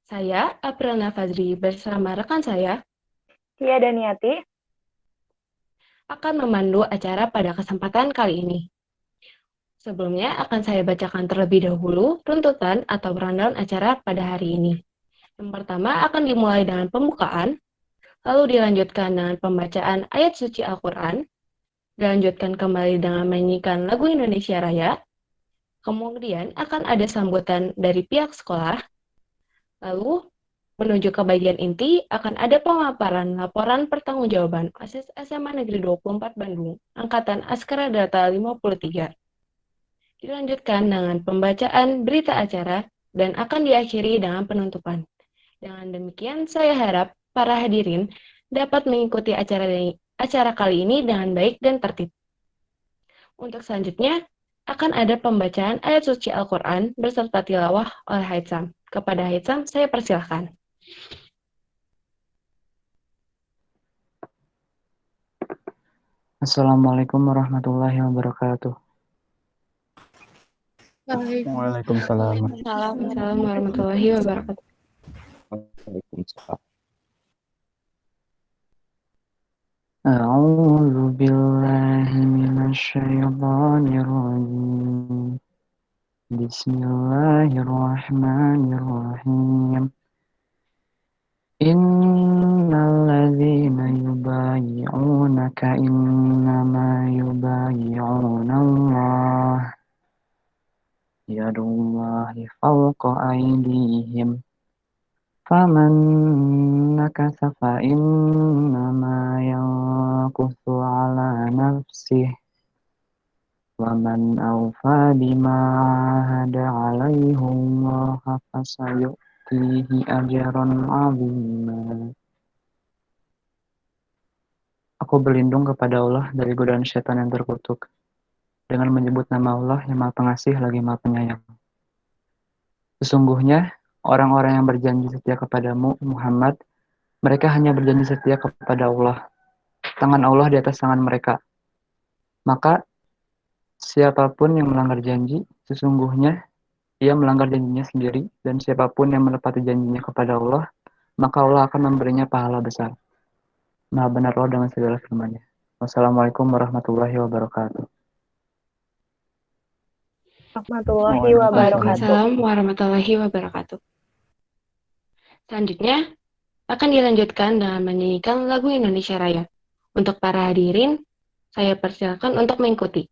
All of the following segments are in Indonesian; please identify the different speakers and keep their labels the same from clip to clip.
Speaker 1: Saya, April Fazri, bersama rekan saya
Speaker 2: Tia Daniati
Speaker 1: akan memandu acara pada kesempatan kali ini. Sebelumnya akan saya bacakan terlebih dahulu runtutan atau rundown acara pada hari ini. Yang pertama akan dimulai dengan pembukaan, lalu dilanjutkan dengan pembacaan ayat suci Al-Quran, dilanjutkan kembali dengan menyanyikan lagu Indonesia Raya, kemudian akan ada sambutan dari pihak sekolah, lalu menuju ke bagian inti, akan ada pemaparan laporan pertanggungjawaban OSIS SMA Negeri 24 Bandung, Angkatan Askara Data 53. Dilanjutkan dengan pembacaan berita acara dan akan diakhiri dengan penutupan. Dengan demikian, saya harap para hadirin dapat mengikuti acara kali ini dengan baik dan tertib. Untuk selanjutnya, akan ada pembacaan ayat suci Al-Quran beserta tilawah oleh Haitsam. Kepada Haitsam, saya persilahkan.
Speaker 3: Assalamualaikum warahmatullahi wabarakatuh.
Speaker 4: Waalaikumsalam.
Speaker 1: Waalaikumsalam warahmatullahi wabarakatuh.
Speaker 4: Waalaikumsalam.
Speaker 3: A'udzu billahi minasyaitonir rajim. Bismillahirrahmanirrahim. Innal ladzina yubayyi'unaka innama yubayyi'una Allah. Yadullahi fawqa aydihim. Faman nakasa fa innama yankusu ala nafsih wa man awfa bima ahada alaihi Allah fasayu'tihi ajran 'azima. Aku berlindung kepada Allah dari godaan syaitan yang terkutuk dengan menyebut nama Allah yang Maha Pengasih lagi Maha Penyayang. Sesungguhnya orang-orang yang berjanji setia kepadamu, Muhammad, mereka hanya berjanji setia kepada Allah. Tangan Allah di atas tangan mereka. Maka, siapapun yang melanggar janji, sesungguhnya ia melanggar janjinya sendiri, dan siapapun yang menepati janjinya kepada Allah, maka Allah akan memberinya pahala besar. Maha benar Allah dengan segala firman-Nya. Wassalamualaikum warahmatullahi wabarakatuh.
Speaker 2: warahmatullahi wabarakatuh.
Speaker 1: Waalaikumsalam warahmatullahi wabarakatuh. Selanjutnya, akan dilanjutkan dengan menyanyikan lagu Indonesia Raya. Untuk para hadirin, saya persilakan untuk mengikuti.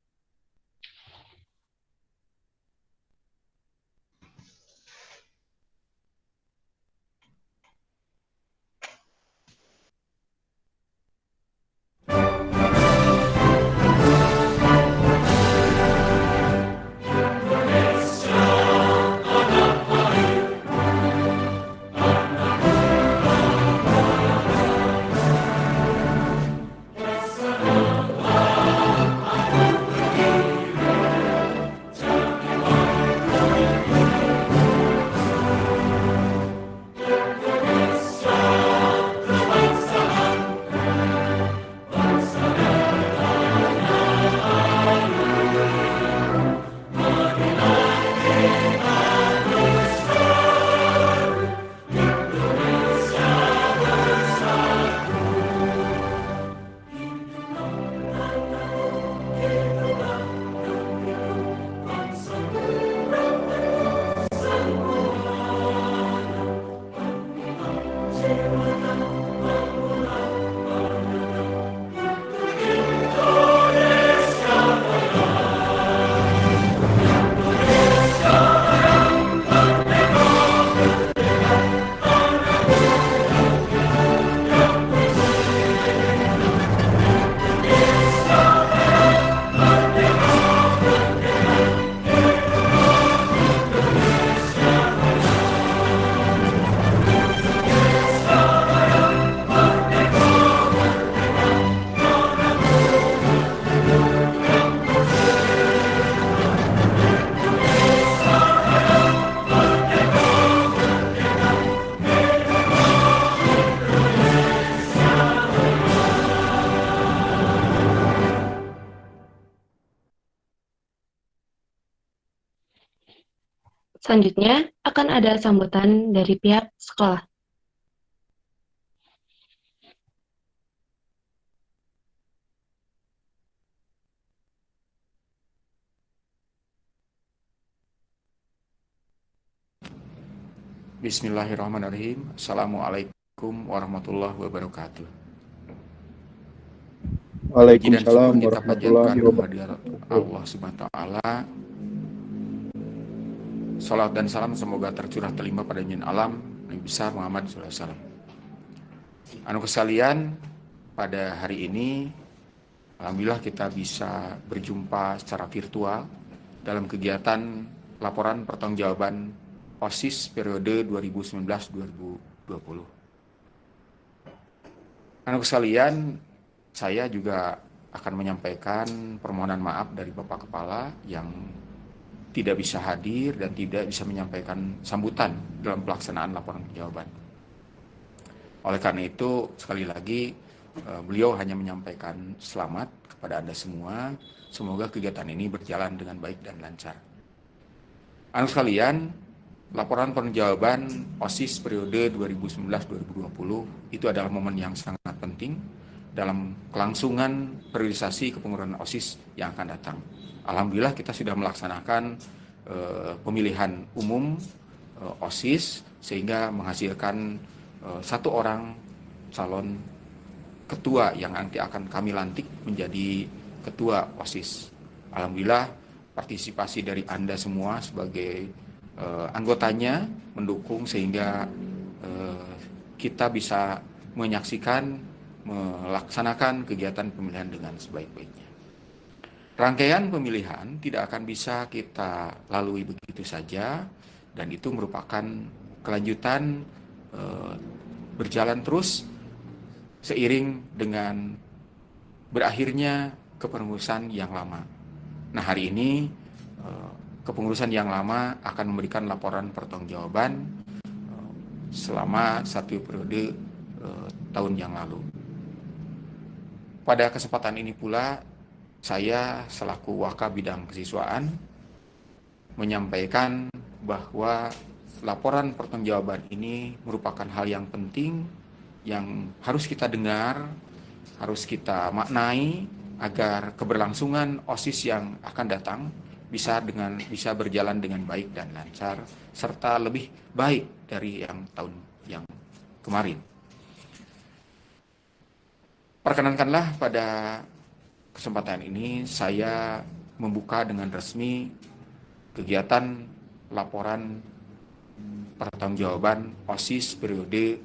Speaker 1: Selanjutnya akan ada sambutan dari pihak sekolah.
Speaker 5: Bismillahirrahmanirrahim. Assalamualaikum warahmatullahi wabarakatuh. Puji dan syukur
Speaker 4: Waalaikumsalam
Speaker 5: kita panjatkan
Speaker 4: warahmatullahi
Speaker 5: kehadirat
Speaker 4: wabarakatuh.
Speaker 5: Allah Subhanahu wa taala. Salat dan salam semoga tercurah terlimpah pada nyin alam Nabi besar Muhammad SAW. Anu kesalian, pada hari ini alhamdulillah kita bisa berjumpa secara virtual dalam kegiatan laporan pertanggungjawaban OSIS periode 2019-2020. Anu sekalian, saya juga akan menyampaikan permohonan maaf dari Bapak Kepala yang tidak bisa hadir dan tidak bisa menyampaikan sambutan dalam pelaksanaan laporan jawaban. Oleh karena itu, sekali lagi, beliau hanya menyampaikan selamat kepada Anda semua. Semoga kegiatan ini berjalan dengan baik dan lancar. Anu sekalian, laporan pertanggungjawaban OSIS periode 2019-2020 itu adalah momen yang sangat penting dalam kelangsungan periodisasi kepengurusan OSIS yang akan datang. Alhamdulillah kita sudah melaksanakan pemilihan umum OSIS sehingga menghasilkan satu orang calon ketua yang nanti akan kami lantik menjadi ketua OSIS. Alhamdulillah partisipasi dari Anda semua sebagai anggotanya mendukung sehingga kita bisa menyaksikan, melaksanakan kegiatan pemilihan dengan sebaik-baiknya. Rangkaian pemilihan tidak akan bisa kita lalui begitu saja dan itu merupakan kelanjutan berjalan terus seiring dengan berakhirnya kepengurusan yang lama. Nah, hari ini kepengurusan yang lama akan memberikan laporan pertanggungjawaban selama satu periode tahun yang lalu. Pada kesempatan ini pula, saya selaku Wakil Bidang Kesiswaan menyampaikan bahwa laporan pertanggungjawaban ini merupakan hal yang penting yang harus kita dengar, harus kita maknai agar keberlangsungan OSIS yang akan datang bisa berjalan dengan baik dan lancar serta lebih baik dari yang tahun yang kemarin. Perkenankanlah pada kesempatan ini saya membuka dengan resmi kegiatan laporan pertanggungjawaban OSIS periode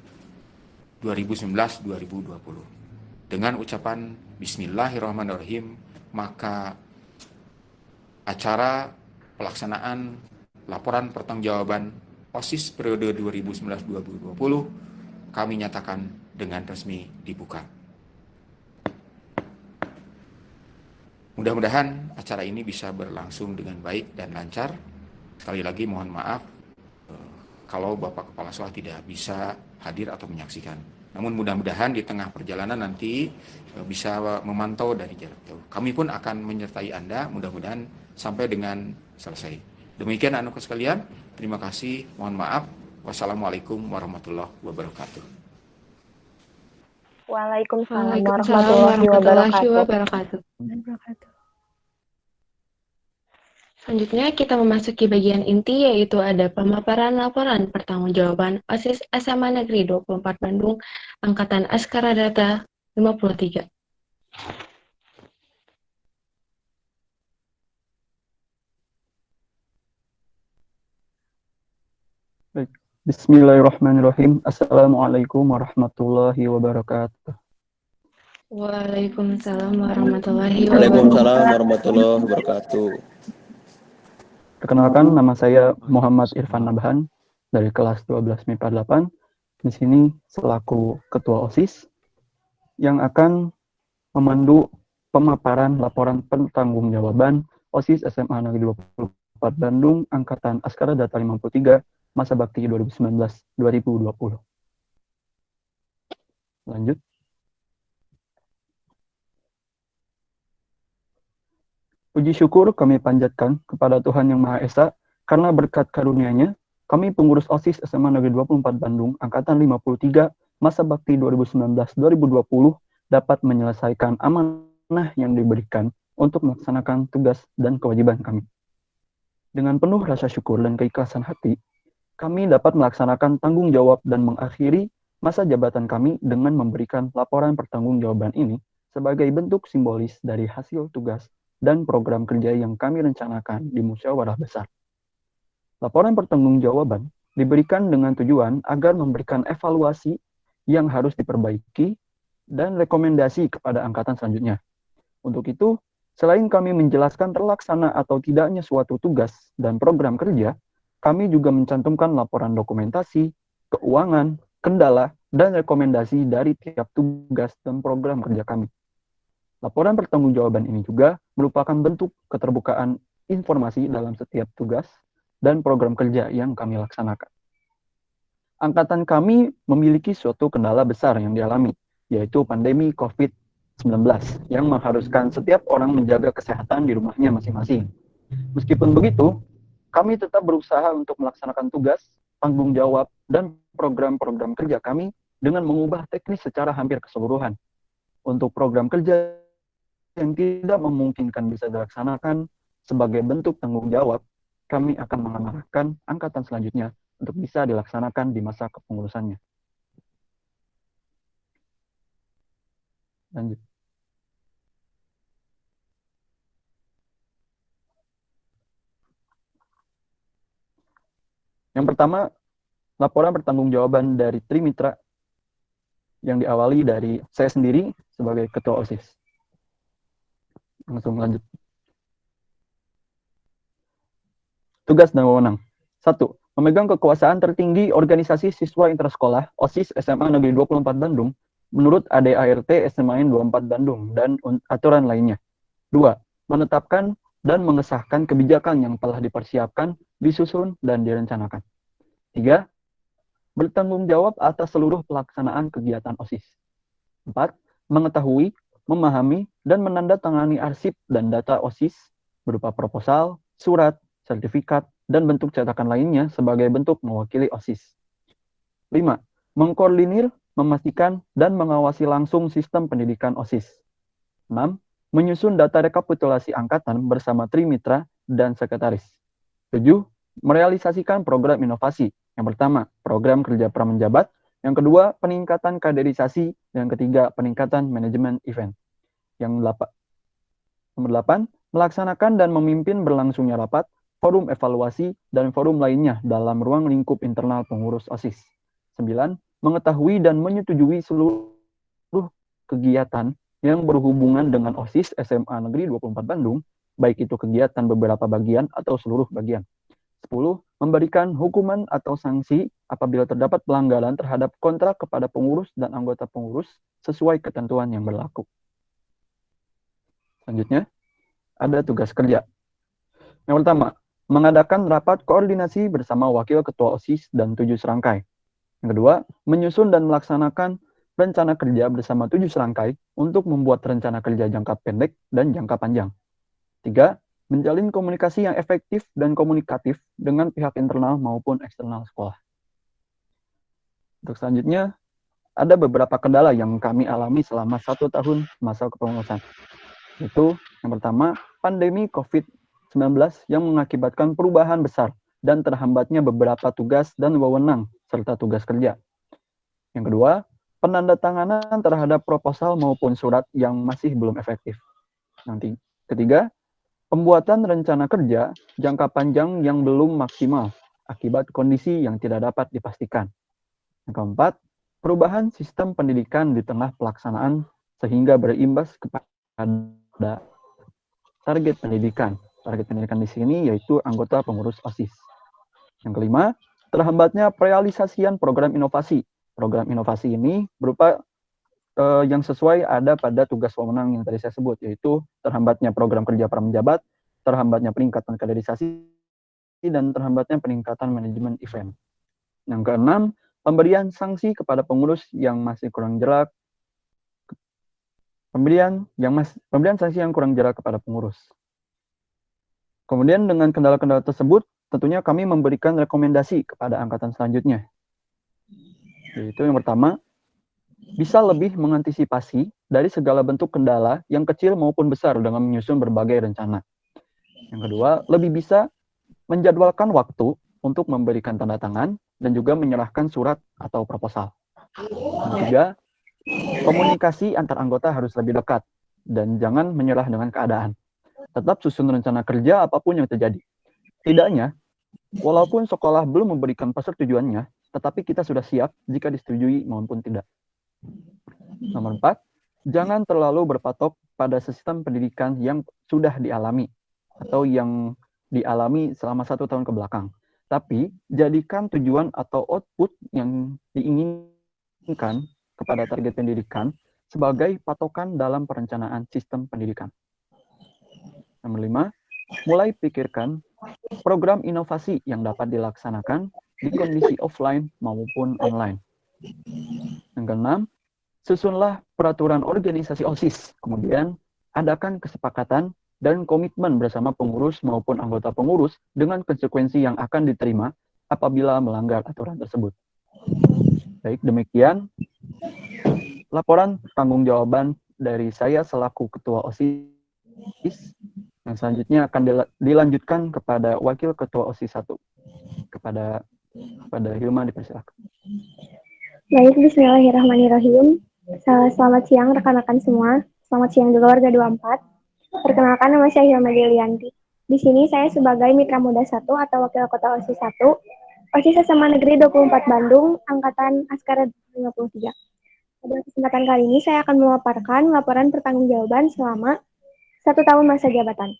Speaker 5: 2019-2020. Dengan ucapan Bismillahirrahmanirrahim, maka acara pelaksanaan laporan pertanggungjawaban OSIS periode 2019-2020 kami nyatakan dengan resmi dibuka. Mudah-mudahan acara ini bisa berlangsung dengan baik dan lancar. Sekali lagi mohon maaf kalau Bapak Kepala Sekolah tidak bisa hadir atau menyaksikan. Namun mudah-mudahan di tengah perjalanan nanti bisa memantau dari jarak jauh. Kami pun akan menyertai Anda mudah-mudahan sampai dengan selesai. Demikian anak sekalian, terima kasih, mohon maaf. Wassalamualaikum warahmatullahi wabarakatuh.
Speaker 2: Waalaikumsalam
Speaker 1: Waalaikumsalam
Speaker 2: warahmatullahi
Speaker 1: warahmatullahi
Speaker 2: wabarakatuh.
Speaker 1: wabarakatuh. Selanjutnya kita memasuki bagian inti yaitu ada pemaparan laporan pertanggungjawaban OSIS SMA Negeri 24 Bandung Angkatan Askara Data 53.
Speaker 3: Baik. Bismillahirrahmanirrahim. Assalamualaikum warahmatullahi wabarakatuh.
Speaker 1: Waalaikumsalam warahmatullahi wabarakatuh.
Speaker 6: Waalaikumsalam warahmatullahi wabarakatuh.
Speaker 3: Perkenalkan, nama saya Muhammad Irfan Nabhan dari kelas 12 MIPA 8. Di sini selaku Ketua OSIS yang akan memandu pemaparan laporan pertanggungjawaban OSIS SMA Negeri 24 Bandung Angkatan Askara Data 53 masa bakti 2019-2020. Lanjut. Puji syukur kami panjatkan kepada Tuhan Yang Maha Esa
Speaker 7: Karena berkat karunia-Nya, kami pengurus OSIS SMA Negeri 24 Bandung, Angkatan 53, masa bakti 2019-2020, dapat menyelesaikan amanah yang diberikan untuk melaksanakan tugas dan kewajiban kami. Dengan penuh rasa syukur dan keikhlasan hati, kami dapat melaksanakan tanggung jawab dan mengakhiri masa jabatan kami dengan memberikan laporan pertanggungjawaban ini sebagai bentuk simbolis dari hasil tugas dan program kerja yang kami rencanakan di musyawarah besar. Laporan pertanggungjawaban diberikan dengan tujuan agar memberikan evaluasi yang harus diperbaiki dan rekomendasi kepada angkatan selanjutnya. Untuk itu, selain kami menjelaskan terlaksana atau tidaknya suatu tugas dan program kerja, kami juga mencantumkan laporan dokumentasi, keuangan, kendala, dan rekomendasi dari tiap tugas dan program kerja kami. Laporan pertanggungjawaban ini juga merupakan bentuk keterbukaan informasi dalam setiap tugas dan program kerja yang kami laksanakan. Angkatan kami memiliki suatu kendala besar yang dialami, yaitu pandemi COVID-19, yang mengharuskan setiap orang menjaga kesehatan di rumahnya masing-masing. Meskipun begitu, kami tetap berusaha untuk melaksanakan tugas, tanggung jawab, dan program-program kerja kami dengan mengubah teknis secara hampir keseluruhan. Untuk program kerja yang tidak memungkinkan bisa dilaksanakan sebagai bentuk tanggung jawab, kami akan mengarahkan angkatan selanjutnya untuk bisa dilaksanakan di masa kepengurusannya. Lanjut. Yang pertama, laporan pertanggungjawaban dari Trimitra yang diawali dari saya sendiri sebagai Ketua OSIS. Langsung lanjut. Tugas dan wewenang. 1. Memegang kekuasaan tertinggi organisasi siswa intersekolah OSIS SMA Negeri 24 Bandung menurut ADART SMA 24 Bandung dan aturan lainnya. 2. Menetapkan dan mengesahkan kebijakan yang telah dipersiapkan, disusun, dan direncanakan. 3. Bertanggung jawab atas seluruh pelaksanaan kegiatan OSIS. 4. Mengetahui, memahami, dan menandatangani arsip dan data OSIS berupa proposal, surat, sertifikat, dan bentuk cetakan lainnya sebagai bentuk mewakili OSIS. 5. Mengkoordinir, memastikan, dan mengawasi langsung sistem pendidikan OSIS. 6. Menyusun data rekapitulasi angkatan bersama Trimitra dan Sekretaris. 7. Merealisasikan program inovasi. Yang pertama, program kerja pramenjabat. Yang kedua, peningkatan kaderisasi. Yang ketiga, peningkatan manajemen event. Yang 8. Nomor 8, melaksanakan dan memimpin berlangsungnya rapat, forum evaluasi, dan forum lainnya dalam ruang lingkup internal pengurus OSIS. 9. Mengetahui dan menyetujui seluruh kegiatan yang berhubungan dengan OSIS SMA Negeri 24 Bandung, baik itu kegiatan beberapa bagian atau seluruh bagian. 10. Memberikan hukuman atau sanksi apabila terdapat pelanggaran terhadap kontrak kepada pengurus dan anggota pengurus sesuai ketentuan yang berlaku. Selanjutnya, ada tugas kerja. Yang pertama, mengadakan rapat koordinasi bersama wakil ketua OSIS dan 7 serangkai. Yang kedua, menyusun dan melaksanakan rencana kerja bersama 7 serangkai untuk membuat rencana kerja jangka pendek dan jangka panjang. 3. Menjalin komunikasi yang efektif dan komunikatif dengan pihak internal maupun eksternal sekolah. Untuk selanjutnya, ada beberapa kendala yang kami alami selama 1 tahun masa kepengurusan. Itu yang pertama, pandemi COVID-19 yang mengakibatkan perubahan besar dan terhambatnya beberapa tugas dan wewenang serta tugas kerja. Yang kedua, penandatanganan terhadap proposal maupun surat yang masih belum efektif. Yang ketiga, pembuatan rencana kerja jangka panjang yang belum maksimal akibat kondisi yang tidak dapat dipastikan. Yang keempat, perubahan sistem pendidikan di tengah pelaksanaan sehingga berimbas kepada target pendidikan. Target pendidikan di sini yaitu anggota pengurus OSIS. Yang kelima, terhambatnya realisasian program inovasi. Program inovasi ini berupa yang sesuai ada pada tugas wewenang yang tadi saya sebut, yaitu terhambatnya program kerja pramenjabat, terhambatnya peningkatan kaderisasi, dan terhambatnya peningkatan manajemen event. Yang keenam, pemberian sanksi kepada pengurus yang masih kurang jelas, pemberian sanksi yang kurang jelas kepada pengurus. Kemudian dengan kendala-kendala tersebut, tentunya kami memberikan rekomendasi kepada angkatan selanjutnya. Yaitu yang pertama, bisa lebih mengantisipasi dari segala bentuk kendala yang kecil maupun besar dengan menyusun berbagai rencana. Yang kedua, lebih bisa menjadwalkan waktu untuk memberikan tanda tangan dan juga menyerahkan surat atau proposal. Yang ketiga, komunikasi antar anggota harus lebih dekat dan jangan menyerah dengan keadaan. Tetap susun rencana kerja apapun yang terjadi. Tidaknya, walaupun sekolah belum memberikan persetujuannya, tetapi kita sudah siap jika disetujui maupun tidak. Nomor 4, jangan terlalu berpatok pada sistem pendidikan yang sudah dialami atau yang dialami selama 1 tahun ke belakang. Tapi, jadikan tujuan atau output yang diinginkan kepada target pendidikan sebagai patokan dalam perencanaan sistem pendidikan. Nomor 5, mulai pikirkan program inovasi yang dapat dilaksanakan di kondisi offline maupun online. Yang keenam, susunlah peraturan organisasi OSIS, kemudian adakan kesepakatan dan komitmen bersama pengurus maupun anggota pengurus dengan konsekuensi yang akan diterima apabila melanggar aturan tersebut. Baik, demikian laporan pertanggungjawaban dari saya selaku Ketua OSIS. Yang selanjutnya akan dilanjutkan kepada Wakil Ketua OSIS 1. Kepada Hilma dipersilakan.
Speaker 2: Baik, bismillahirrahmanirrahim. Selamat siang rekan-rekan semua. Selamat siang juga warga 24. Perkenalkan, nama saya Hilma Delianti. Di sini saya sebagai Mitra Muda 1 atau Wakil Ketua OSIS 1, OSIS SMA Negeri 24 Bandung, Angkatan Askara 53. Pada kesempatan kali ini saya akan memaparkan laporan pertanggungjawaban selama 1 tahun masa jabatan.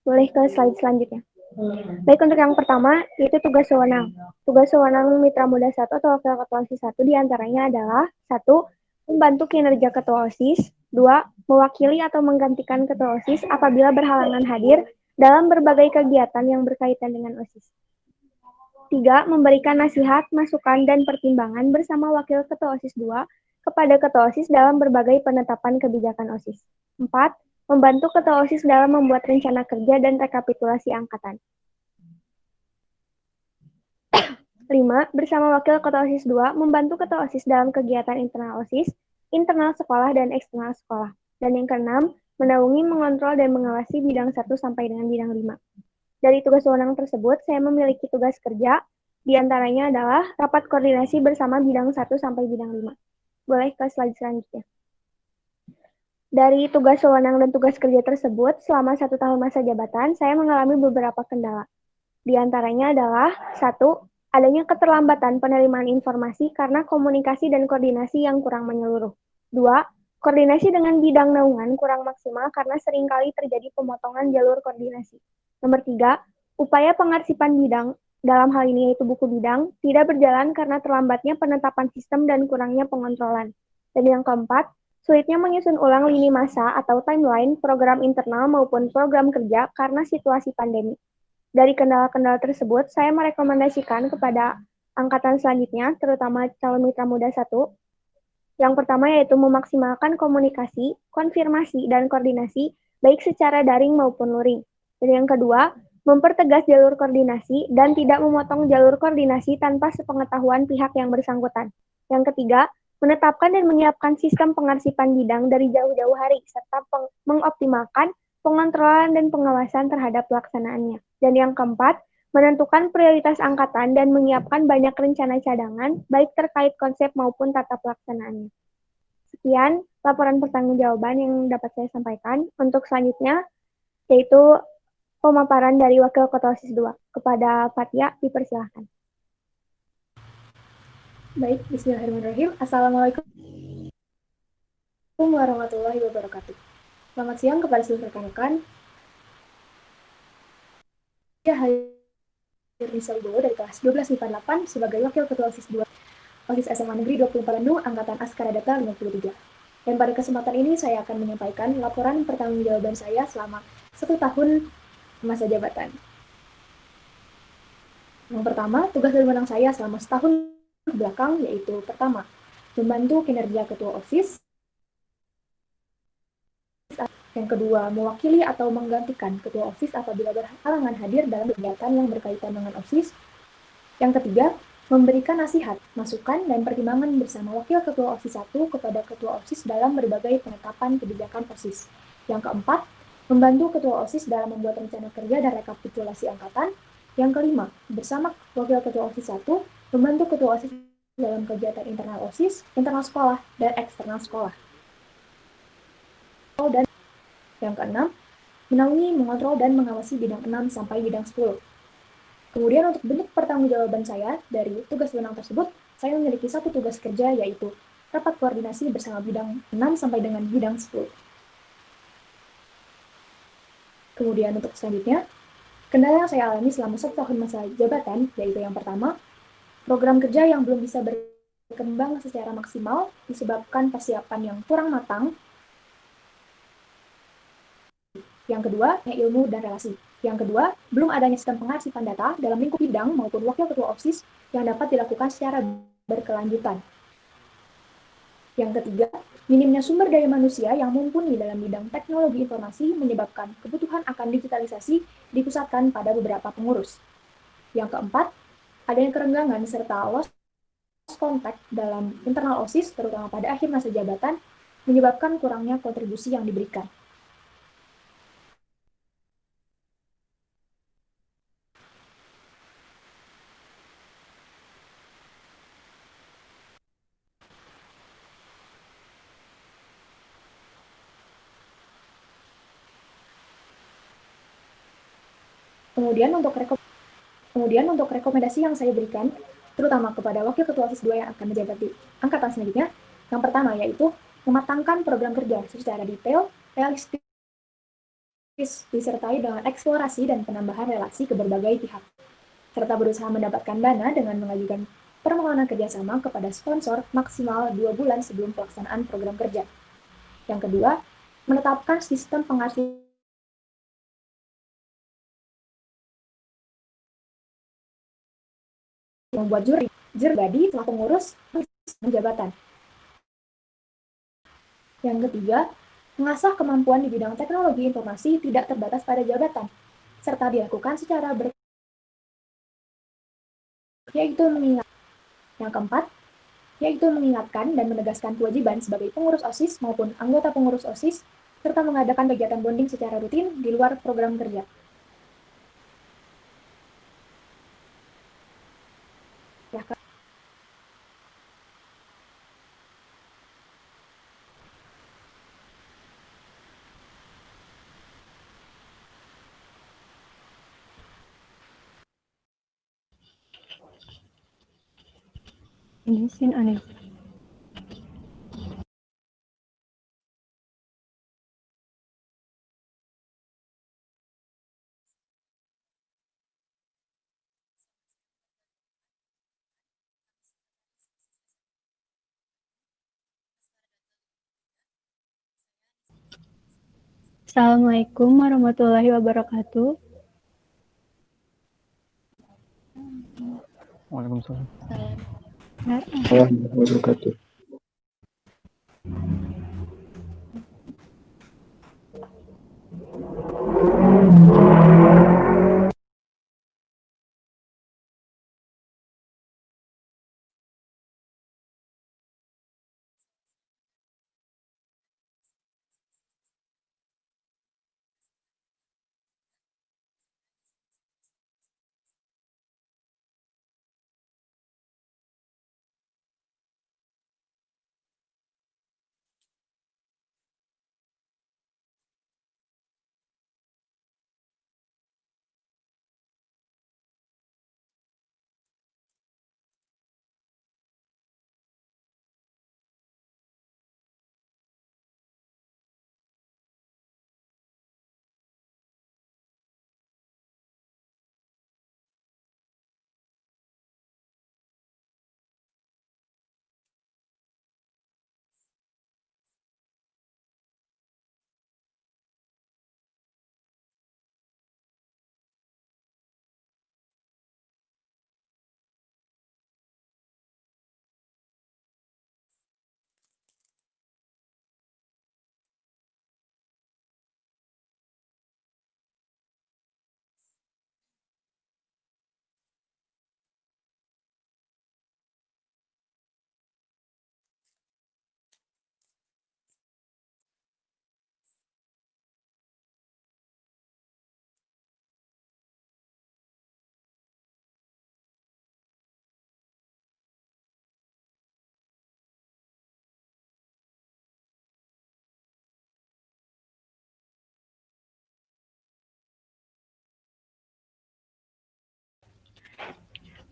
Speaker 2: Boleh ke slide selanjutnya. Baik, untuk yang pertama, yaitu tugas wewenang. Tugas wewenang Mitra Muda 1 atau Wakil Ketua OSIS 1 diantaranya adalah 1. Membantu kinerja Ketua OSIS. 2. Mewakili atau menggantikan Ketua OSIS apabila berhalangan hadir dalam berbagai kegiatan yang berkaitan dengan OSIS. 3. Memberikan nasihat, masukan, dan pertimbangan bersama Wakil Ketua OSIS 2 kepada Ketua OSIS dalam berbagai penetapan kebijakan OSIS. 4. Membantu Ketua OSIS dalam membuat rencana kerja dan rekapitulasi angkatan. 5. Bersama Wakil Ketua OSIS 2, membantu Ketua OSIS dalam kegiatan internal OSIS, internal sekolah, dan eksternal sekolah. Dan yang keenam, menaungi, mengontrol, dan mengawasi bidang 1 sampai dengan bidang 5. Dari tugas wewenang tersebut, saya memiliki tugas kerja, diantaranya adalah rapat koordinasi bersama bidang 1 sampai bidang 5. Boleh ke slide selanjutnya. Dari tugas wewenang dan tugas kerja tersebut, selama 1 tahun masa jabatan, saya mengalami beberapa kendala. Di antaranya adalah 1. Adanya keterlambatan penerimaan informasi karena komunikasi dan koordinasi yang kurang menyeluruh. 2. Koordinasi dengan bidang naungan kurang maksimal karena seringkali terjadi pemotongan jalur koordinasi. Nomor 3. Upaya pengarsipan bidang, dalam hal ini yaitu buku bidang, tidak berjalan karena terlambatnya penetapan sistem dan kurangnya pengontrolan. Dan yang keempat, sulitnya menyusun ulang lini masa atau timeline program internal maupun program kerja karena situasi pandemi. Dari kendala-kendala tersebut, saya merekomendasikan kepada angkatan selanjutnya, terutama calon Mitra Muda 1. Yang pertama yaitu memaksimalkan komunikasi, konfirmasi, dan koordinasi, baik secara daring maupun luring. Dan yang kedua, mempertegas jalur koordinasi dan tidak memotong jalur koordinasi tanpa sepengetahuan pihak yang bersangkutan. Yang ketiga, menetapkan dan menyiapkan sistem pengarsipan bidang dari jauh-jauh hari, serta mengoptimalkan pengontrolan dan pengawasan terhadap pelaksanaannya. Dan yang keempat, menentukan prioritas angkatan dan menyiapkan banyak rencana cadangan, baik terkait konsep maupun tata pelaksanaannya. Sekian laporan pertanggungjawaban yang dapat saya sampaikan. Untuk selanjutnya, yaitu pemaparan dari Wakil Ketua OSIS 2. Kepada Fatia, dipersilahkan.
Speaker 8: Baik, bismillahirrahmanirrahim. Assalamualaikum warahmatullahi wabarakatuh. Selamat siang kepada seluruh rekan-rekan. Saya Hairnisa Wibowo dari kelas 12 MIPA 8 sebagai Wakil Ketua OSIS 2 OSIS SMA Negeri 24 Bandung, Angkatan Askara Data 53. Dan pada kesempatan ini saya akan menyampaikan laporan pertanggungjawaban saya selama 1 tahun masa jabatan. Yang pertama, tugas dan wewenang saya selama setahun ke belakang yaitu pertama, membantu kinerja Ketua OSIS Yang kedua, mewakili atau menggantikan ketua OSIS apabila berhalangan hadir dalam kegiatan yang berkaitan dengan OSIS. Yang ketiga, memberikan nasihat, masukan, dan pertimbangan bersama Wakil Ketua OSIS 1 kepada Ketua OSIS dalam berbagai penetapan kebijakan OSIS. Yang keempat, membantu Ketua OSIS dalam membuat rencana kerja dan rekapitulasi angkatan. Yang kelima, bersama Wakil Ketua OSIS 1, membantu Ketua OSIS dalam kegiatan internal OSIS, internal sekolah, dan eksternal sekolah. Dan yang keenam, menaungi, mengontrol, dan mengawasi bidang 6 sampai bidang 10. Kemudian untuk bentuk pertanggungjawaban saya dari tugas wewenang tersebut, saya memiliki satu tugas kerja yaitu rapat koordinasi bersama bidang 6 sampai dengan bidang 10. Kemudian untuk selanjutnya, kendala yang saya alami selama 1 tahun masa jabatan yaitu yang pertama, program kerja yang belum bisa berkembang secara maksimal disebabkan persiapan yang kurang matang. Yang kedua, ilmu dan relasi. Yang kedua, belum adanya sistem pengarsipan data dalam lingkup bidang maupun wakil ketua OSIS yang dapat dilakukan secara berkelanjutan. Yang ketiga, minimnya sumber daya manusia yang mumpuni dalam bidang teknologi informasi menyebabkan kebutuhan akan digitalisasi dipusatkan pada beberapa pengurus. Yang keempat, adanya kerenggangan serta lost contact dalam internal OSIS, terutama pada akhir masa jabatan, menyebabkan kurangnya kontribusi yang diberikan. Kemudian untuk rekomendasi yang saya berikan, terutama kepada Wakil Ketua OSIS 2 yang akan menjabat di angkatan selanjutnya, yang pertama yaitu mematangkan program kerja secara detail, realistis, disertai dengan eksplorasi dan penambahan relasi ke berbagai pihak, serta berusaha mendapatkan dana dengan mengajukan permohonan kerjasama kepada sponsor maksimal 2 bulan sebelum pelaksanaan program kerja. Yang kedua, menetapkan sistem pengarsipan membuat juri pribadi setelah pengurus jabatan. Yang ketiga, mengasah kemampuan di bidang teknologi informasi tidak terbatas pada jabatan, serta dilakukan secara yaitu mengingat. Yang keempat, yaitu mengingatkan dan menegaskan kewajiban sebagai pengurus OSIS maupun anggota pengurus OSIS, serta mengadakan kegiatan bonding secara rutin di luar program kerja.
Speaker 9: Ini sin aneh. Assalamualaikum warahmatullahi wabarakatuh.
Speaker 7: Waalaikumsalam.
Speaker 4: Warahmatullahi wabarakatuh.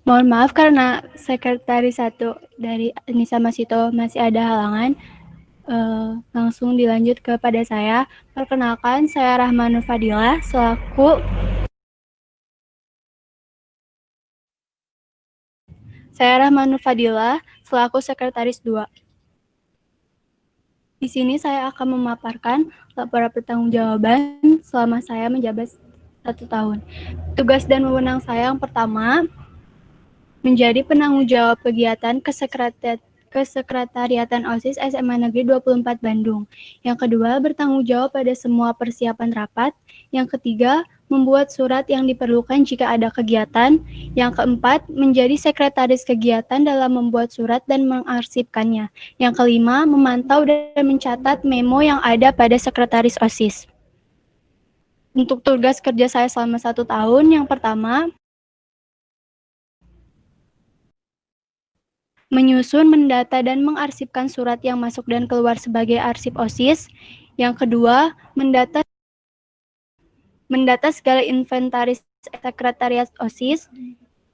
Speaker 9: Mohon maaf karena sekretaris 1 dari Nisa Masito masih ada halangan. Langsung dilanjut kepada saya. Perkenalkan, saya Rahmanur Fadilah selaku sekretaris 2. Di sini saya akan memaparkan laporan pertanggungjawaban selama saya menjabat 1 tahun. Tugas dan wewenang saya yang pertama, menjadi penanggung jawab kegiatan Kesekretariatan OSIS SMA Negeri 24 Bandung. Yang kedua, bertanggung jawab pada semua persiapan rapat. Yang ketiga, membuat surat yang diperlukan jika ada kegiatan. Yang keempat, menjadi sekretaris kegiatan dalam membuat surat dan mengarsipkannya. Yang kelima, memantau dan mencatat memo yang ada pada sekretaris OSIS. Untuk tugas kerja saya selama 1 tahun, yang pertama, menyusun, mendata, dan mengarsipkan surat yang masuk dan keluar sebagai arsip OSIS. Yang kedua, mendata segala inventaris sekretariat OSIS.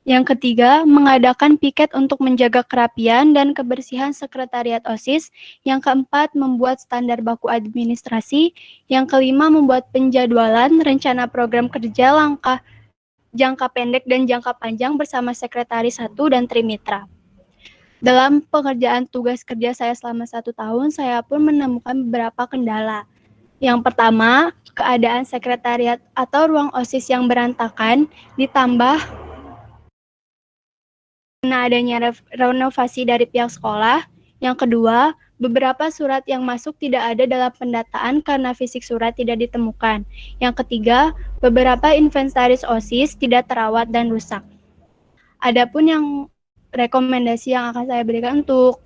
Speaker 9: Yang ketiga, mengadakan piket untuk menjaga kerapian dan kebersihan sekretariat OSIS. Yang keempat, membuat standar baku administrasi. Yang kelima, membuat penjadwalan rencana program kerja langkah jangka pendek dan jangka panjang bersama sekretaris 1 dan Trimitra. Dalam pengerjaan tugas kerja saya selama 1 tahun, saya pun menemukan beberapa kendala. Yang pertama, keadaan sekretariat atau ruang OSIS yang berantakan, ditambah karena adanya renovasi dari pihak sekolah. Yang kedua, beberapa surat yang masuk tidak ada dalam pendataan karena fisik surat tidak ditemukan. Yang ketiga, beberapa inventaris OSIS tidak terawat dan rusak. Adapun yang rekomendasi yang akan saya berikan untuk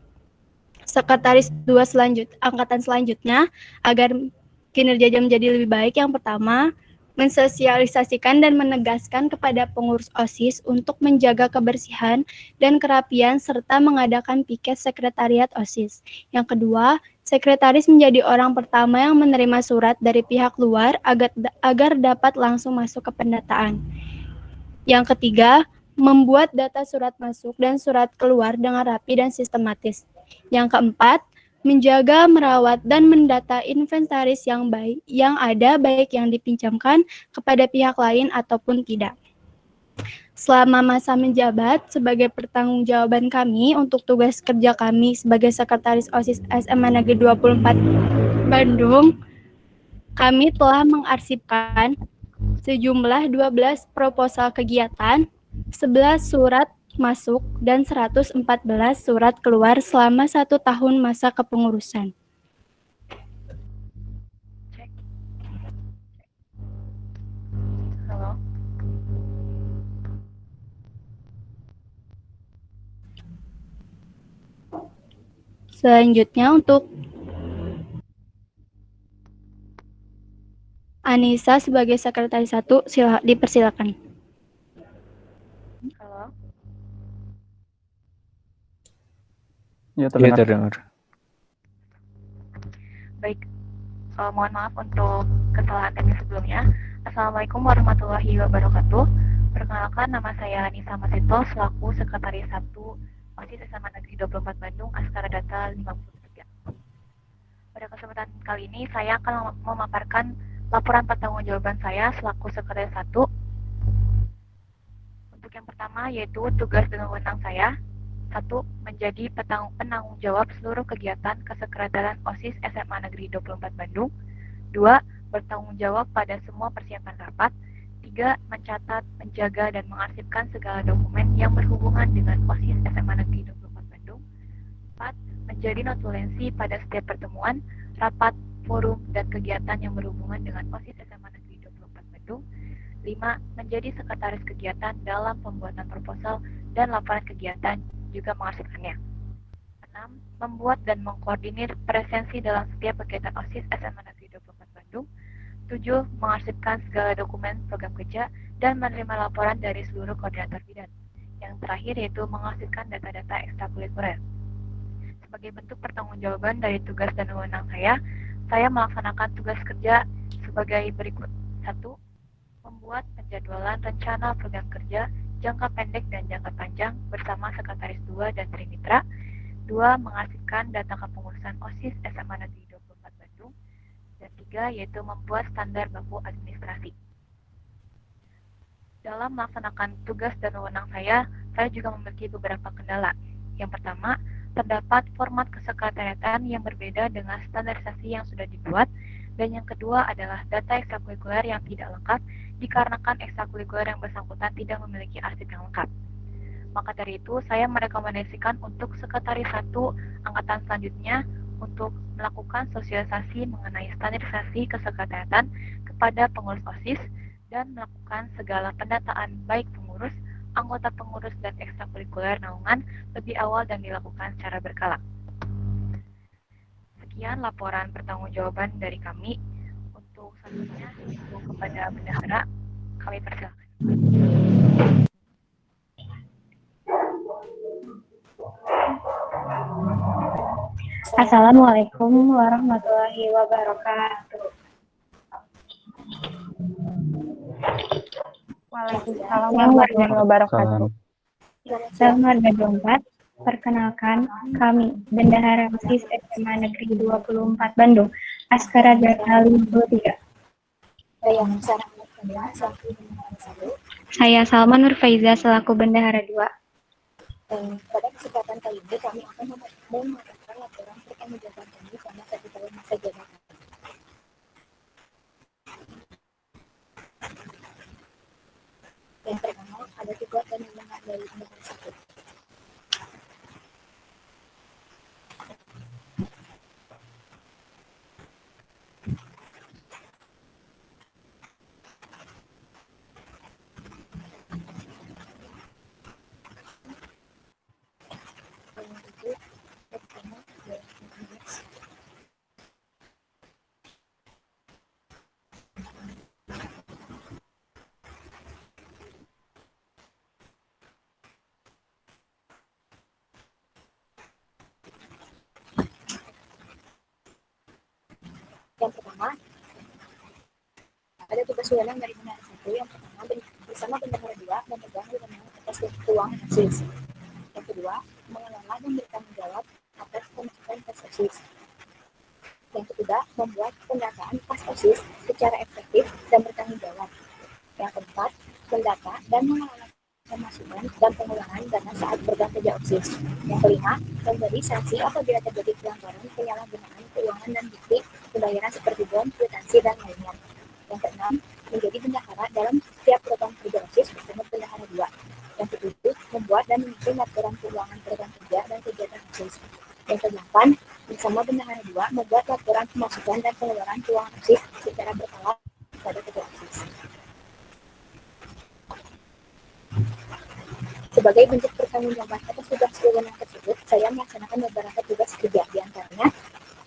Speaker 9: sekretaris 2 angkatan selanjutnya agar kinerjanya menjadi lebih baik, yang pertama, mensosialisasikan dan menegaskan kepada pengurus OSIS untuk menjaga kebersihan dan kerapian serta mengadakan piket sekretariat OSIS. Yang kedua, sekretaris menjadi orang pertama yang menerima surat dari pihak luar agar dapat langsung masuk ke pendataan. Yang ketiga, membuat data surat masuk dan surat keluar dengan rapi dan sistematis. Yang keempat, menjaga, merawat, dan mendata inventaris yang ada baik yang dipinjamkan kepada pihak lain ataupun tidak. Selama masa menjabat, sebagai pertanggungjawaban kami untuk tugas kerja kami sebagai sekretaris OSIS SMA Negeri 24 Bandung, kami telah mengarsipkan sejumlah 12 proposal kegiatan, 11 surat masuk, dan 114 surat keluar selama 1 tahun masa kepengurusan.
Speaker 10: Halo.
Speaker 9: Selanjutnya untuk Anissa sebagai sekretaris 1, dipersilakan.
Speaker 10: Halo.
Speaker 7: Ya, terdengar.
Speaker 10: Baik, mohon maaf untuk kesalahan teknis sebelumnya. Assalamualaikum warahmatullahi wabarakatuh. Perkenalkan, nama saya Anissa Masito selaku sekretaris 1 OSIS SMA Negeri 24 Bandung, Askara Data 53. Pada kesempatan kali ini saya akan memaparkan laporan pertanggungjawaban saya selaku sekretaris 1. Untuk yang pertama yaitu tugas dan wewenang saya. 1. Menjadi penanggung jawab seluruh kegiatan kesekretariatan OSIS SMA Negeri 24 Bandung. 2. Bertanggung jawab pada semua persiapan rapat. 3. Mencatat, menjaga, dan mengarsipkan segala dokumen yang berhubungan dengan OSIS SMA Negeri 24 Bandung. 4. Menjadi notulensi pada setiap pertemuan, rapat, forum, dan kegiatan yang berhubungan dengan OSIS SMA Negeri 24 Bandung. 5. Menjadi sekretaris kegiatan dalam pembuatan proposal dan laporan kegiatan, juga mengarsipkannya. 6. Membuat dan mengkoordinir presensi dalam setiap kegiatan OSIS SMA Negeri 24 Bandung. 7. Mengarsipkan segala dokumen program kerja dan menerima laporan dari seluruh koordinator bidang. Yang terakhir yaitu mengarsipkan data-data ekstrakurikuler. Sebagai bentuk pertanggungjawaban dari tugas dan wewenang saya melaksanakan tugas kerja sebagai berikut. 1. Membuat penjadwalan rencana program kerja jangka pendek dan jangka panjang bersama Sekretaris 2 dan Trimitra. 2. Mengarsipkan data kepengurusan OSIS SMA Negeri 24 Bandung. Dan 3. Yaitu membuat standar baku administrasi. Dalam melaksanakan tugas dan wewenang saya juga memiliki beberapa kendala. Yang pertama, terdapat format kesekretariatan yang berbeda dengan standarisasi yang sudah dibuat. Dan yang kedua adalah data ekstrakurikuler yang tidak lengkap dikarenakan ekstrakurikuler yang bersangkutan tidak memiliki arsip yang lengkap. Maka dari itu, saya merekomendasikan untuk Sekretaris 1 angkatan selanjutnya untuk melakukan sosialisasi mengenai standarisasi kesekretariatan kepada pengurus OSIS dan melakukan segala pendataan baik pengurus, anggota pengurus, dan ekstrakurikuler naungan lebih awal dan dilakukan secara berkala. Sekian laporan pertanggungjawaban dari kami. Untuk selanjutnya, kepada bendahara, kami persilakan.
Speaker 11: Assalamualaikum warahmatullahi wabarakatuh. Waalaikumsalam warahmatullahi wabarakatuh. Selamat berjumpa. Perkenalkan, kami Bendahara OSIS SMA Negeri 24 Bandung, Askara Data 53. Saya Salma Nurfaiza selaku Bendahara 2.
Speaker 12: Pada kesempatan kali ini kami akan memaparkan laporan pertanggungjawaban kami selama 1 tahun masa jabatan. Yang pertama ada tugas dan wewenang dari Bendahara 1. Yang pertama, ada tugas wewenang dari Bendahara 1. Yang pertama, bersama Bendahara 2 memegang wewenang atas keuangan OSIS. Yang kedua, mengelola dan bertanggung jawab atas pemasukan kas OSIS. Yang ketiga, membuat pendataan kas OSIS secara efektif dan bertanggung jawab. Yang keempat, mendata dan mengelola pemasukan dan pengeluaran dana saat berganti OSIS. Yang kelima, memberi sanksi apabila terjadi pelanggaran penyalahgunaan keuangan dan bukti pembayaran seperti bon, kwitansi, dan lainnya. Yang keenam, menjadi bendahara dalam setiap program kerja OSIS bersama Bendahara 2. Yang ketujuh, membuat dan menyusun laporan keuangan program kerja dan kegiatan OSIS. Yang kedelapan, bersama Bendahara 2 membuat laporan pemasukan dan pengeluaran keuangan OSIS secara berkala pada kerja OSIS. Sebagai bentuk pertanggungjawaban atas tugas wewenang tersebut, saya melaksanakan beberapa tugas kerja, di antaranya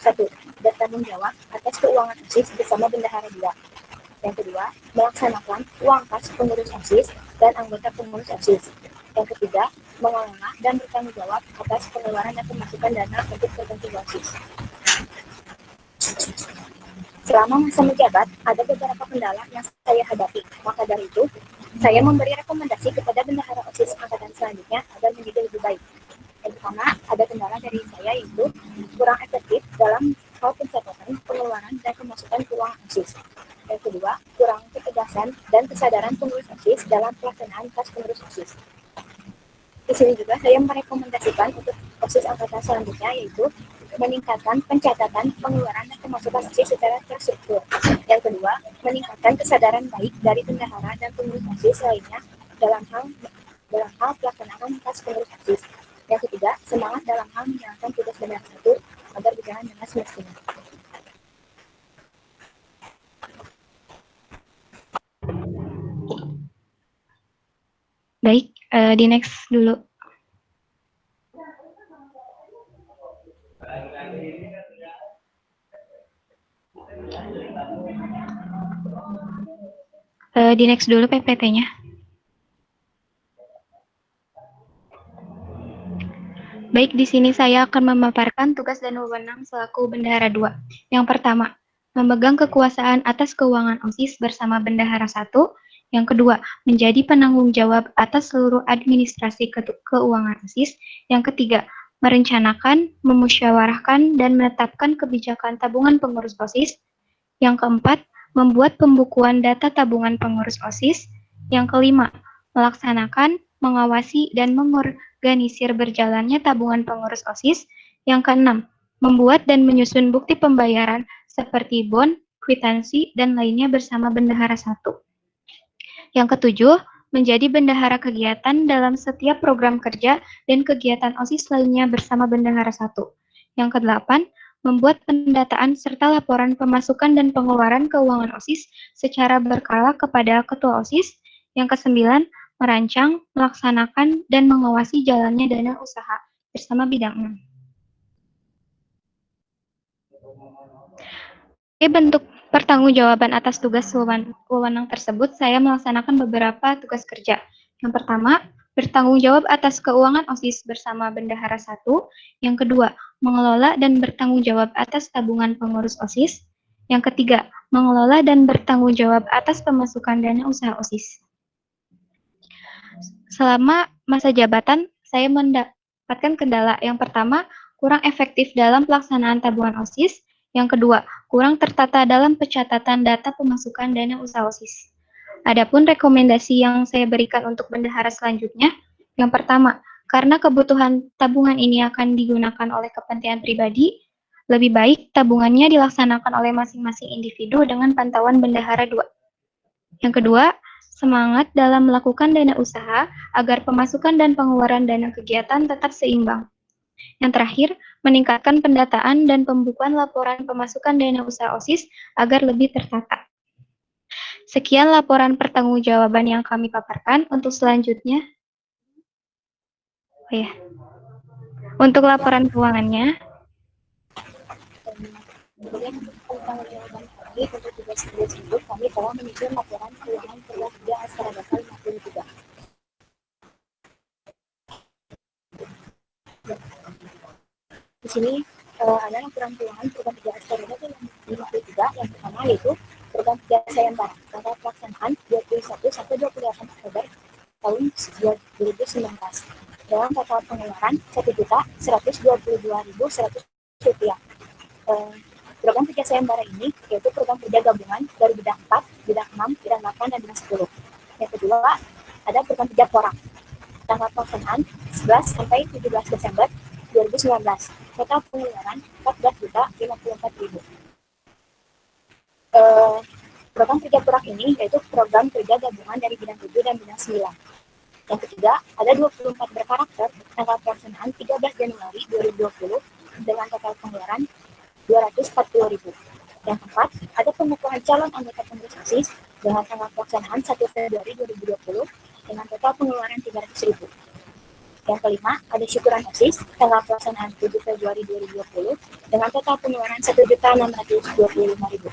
Speaker 12: 1. Bertanggung jawab atas keuangan OSIS bersama Bendahara 2. Yang kedua, melaksanakan uang kas pengurus OSIS dan anggota pengurus OSIS. Yang ketiga, mengelola dan bertanggung jawab atas pengeluaran dan pemasukan dana untuk tertentu OSIS. Selama masa menjabat, ada beberapa kendala yang saya hadapi. Maka dari itu, saya memberi rekomendasi kepada Bendahara OSIS angkatan selanjutnya agar menjadi lebih baik. Yang pertama, ada kendala dari saya yaitu kurang efektif dalam hal pencatatan, pengeluaran, dan pemasukan keuangan OSIS. Yang kedua, kurang ketegasan dan kesadaran pengurus OSIS dalam pelaksanaan kas pengurus OSIS. Di sini juga saya merekomendasikan untuk OSIS angkatan selanjutnya yaitu meningkatkan pencatatan, pengeluaran, dan pemasukan OSIS secara terstruktur. Yang kedua, meningkatkan kesadaran baik dari bendahara dan pengurus OSIS lainnya dalam hal pelaksanaan kas pengurus OSIS. Yang ketiga, semangat dalam hal menjalankan tugas Bendahara 1 agar berjalan dengan semestinya.
Speaker 11: Baik, di next dulu. Di next dulu PPT-nya. Baik, di sini saya akan memaparkan tugas dan wewenang selaku Bendahara 2. Yang pertama, memegang kekuasaan atas keuangan OSIS bersama Bendahara 1. Yang kedua, menjadi penanggung jawab atas seluruh administrasi keuangan OSIS. Yang ketiga, merencanakan, memusyawarahkan, dan menetapkan kebijakan tabungan pengurus OSIS. Yang keempat, membuat pembukuan data tabungan pengurus OSIS. Yang kelima, melaksanakan, mengawasi, dan mengorganisir berjalannya tabungan pengurus OSIS. Yang keenam, membuat dan menyusun bukti pembayaran seperti bond, kwitansi, dan lainnya bersama bendahara satu. Yang ketujuh, menjadi bendahara kegiatan dalam setiap program kerja dan kegiatan OSIS lainnya bersama bendahara satu. Yang kedelapan, membuat pendataan serta laporan pemasukan dan pengeluaran keuangan OSIS secara berkala kepada ketua OSIS. Yang kesembilan, merancang, melaksanakan, dan mengawasi jalannya dana usaha bersama bidang 6. Bentuk pertanggungjawaban atas tugas wewenang tersebut, saya melaksanakan beberapa tugas kerja. Yang pertama, bertanggung jawab atas keuangan OSIS bersama bendahara satu. Yang kedua, mengelola dan bertanggung jawab atas tabungan pengurus OSIS. Yang ketiga, mengelola dan bertanggung jawab atas pemasukan dana usaha OSIS. Selama masa jabatan, saya mendapatkan kendala. Yang pertama, kurang efektif dalam pelaksanaan tabungan OSIS. Yang kedua, kurang tertata dalam pencatatan data pemasukan dana usaha OSIS. Adapun rekomendasi yang saya berikan untuk bendahara selanjutnya, yang pertama, karena kebutuhan tabungan ini akan digunakan oleh kepentingan pribadi, lebih baik tabungannya dilaksanakan oleh masing-masing individu dengan pantauan bendahara 2. Yang kedua, semangat dalam melakukan dana usaha agar pemasukan dan pengeluaran dana kegiatan tetap seimbang. Yang terakhir, meningkatkan pendataan dan pembukuan laporan pemasukan dana usaha OSIS agar lebih tertata. Sekian laporan pertanggungjawaban yang kami paparkan. Untuk selanjutnya, untuk laporan keuangannya,
Speaker 12: Kemudian untuk pertanggungjawaban kami untuk tugas kerja tersebut, kami telah menyusun laporan keuangan kerja Askara Data 53. Di sini ada laporan keuangan program kerja Askara Data 53. Yang pertama yaitu program kerja Sayembara, tanggal pelaksanaan 21 sampai 28 Oktober tahun 2019. Dengan total pengeluaran Rp1.122.100. Program kerja Sayembara ini yaitu program kerja gabungan dari bidang 4, bidang 6, bidang 8, dan bidang 10. Yang kedua, ada program kerja Porak, tanggal pelaksanaan 11 sampai 17 Desember 2019. Total pengeluaran Rp14.054.000. Program kerja Porak ini yaitu program kerja gabungan dari bidang 7 dan bidang 9. Yang ketiga, ada 24 berkarakter, tanggal pelaksanaan 13 Januari 2020 dengan total pengeluaran Rp240.000. Yang keempat, ada pengukuhan calon anggota pengurus OSIS dengan tanggal pelaksanaan 1 Februari 2020 dengan total pengeluaran Rp300.000. Yang kelima, ada syukuran OSIS tanggal pelaksanaan 7 Februari 2020 dengan total pengeluaran Rp1.625.000.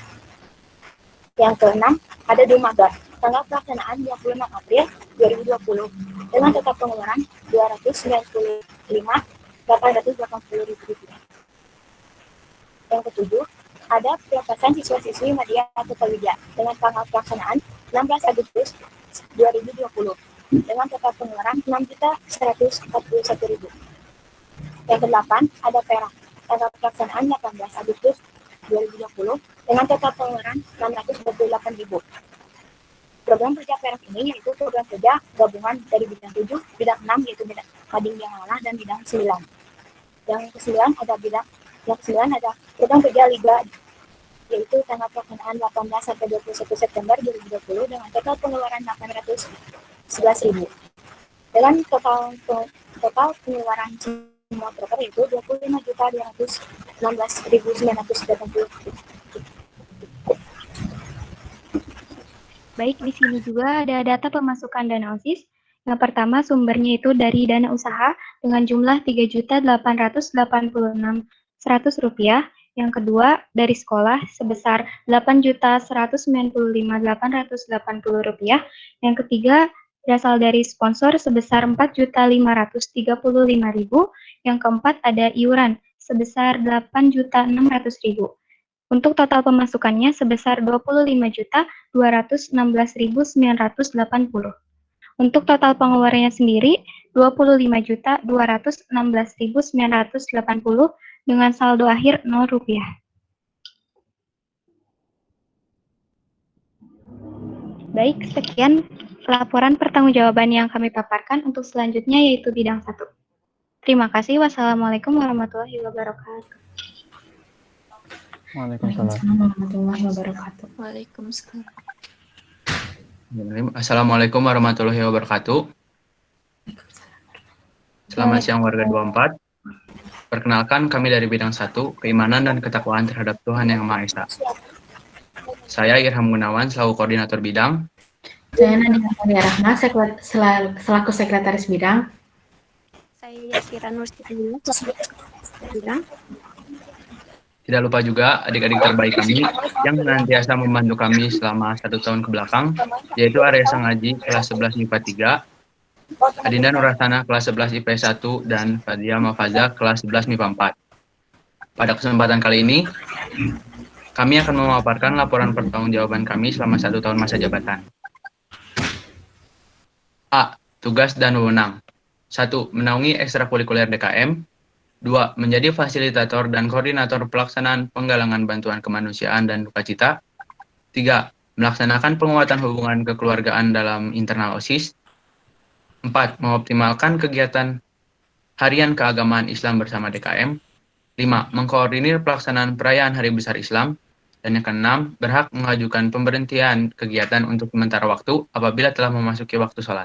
Speaker 12: Yang keenam, ada Dumagar tanggal pelaksanaan 26 April 2020 dengan total pengeluaran Rp295.880.000. Yang ketujuh, ada pelepasan siswa-siswi Madya Atutawijaya dengan tanggal pelaksanaan 16 Agustus 2020 dengan total pengeluaran Rp6.141.000. Yang kedelapan, ada Perak tanggal pelaksanaan 18 Agustus 2020 dengan total pengeluaran Rp628.000. Program kerja Perak ini yaitu program kerja gabungan dari bidang 7, bidang 6 yaitu bidang Mading yang Lala dan bidang 9. Yang ke-9 ada program kerja Liga yaitu tanggal pelaksanaan 18 sampai 21 September 2020 dengan total pengeluaran Rp811.000. Dengan total pengeluaran semua proker yaitu Rp25.216.980.
Speaker 11: baik, di sini juga ada data pemasukan dana OSIS. Yang pertama, sumbernya itu dari dana usaha dengan jumlah Rp3.886.100. Yang kedua, dari sekolah sebesar Rp8.195.880. Yang ketiga, berasal dari sponsor sebesar Rp4.535.000. Yang keempat, ada iuran sebesar Rp8.600.000. Untuk total pemasukannya sebesar 25.216.980. Untuk total pengeluarannya sendiri 25.216.980 dengan saldo akhir Rp0. Baik, sekian laporan pertanggungjawaban yang kami paparkan. Untuk selanjutnya yaitu bidang 1. Terima kasih. Wassalamualaikum warahmatullahi wabarakatuh.
Speaker 7: Waalaikumsalam.
Speaker 13: warahmatullahi wabarakatuh.
Speaker 14: Waalaikumsalam.
Speaker 15: Assalamualaikum warahmatullahi wabarakatuh. Selamat siang warga 24. Perkenalkan, kami dari bidang 1, keimanan dan ketakwaan terhadap Tuhan Yang Maha Esa. Saya Irham Gunawan selaku koordinator bidang.
Speaker 13: Saya Nadia Fathia Rahma selaku sekretaris bidang.
Speaker 2: Saya Yasira Nursitina selaku bidang.
Speaker 15: Tidak lupa juga adik-adik terbaik kami yang senantiasa membantu kami selama 1 tahun ke belakang, yaitu Arya Sangaji kelas 11 MIPA 3, Adinda Nurasana kelas 11 IPS 1, dan Fadia Mafaza kelas 11 MIPA 4. Pada kesempatan kali ini, kami akan memaparkan laporan pertanggungjawaban kami selama 1 tahun masa jabatan. A. Tugas dan wewenang. 1. Menaungi ekstrakurikuler DKM. 2. Menjadi fasilitator dan koordinator pelaksanaan penggalangan bantuan kemanusiaan dan duka cita. 3. Melaksanakan penguatan hubungan kekeluargaan dalam internal OSIS. 4. Mengoptimalkan kegiatan harian keagamaan Islam bersama DKM. 5. Mengkoordinir pelaksanaan perayaan Hari Besar Islam. Dan yang ke-6, berhak mengajukan pemberhentian kegiatan untuk sementara waktu apabila telah memasuki waktu sholat.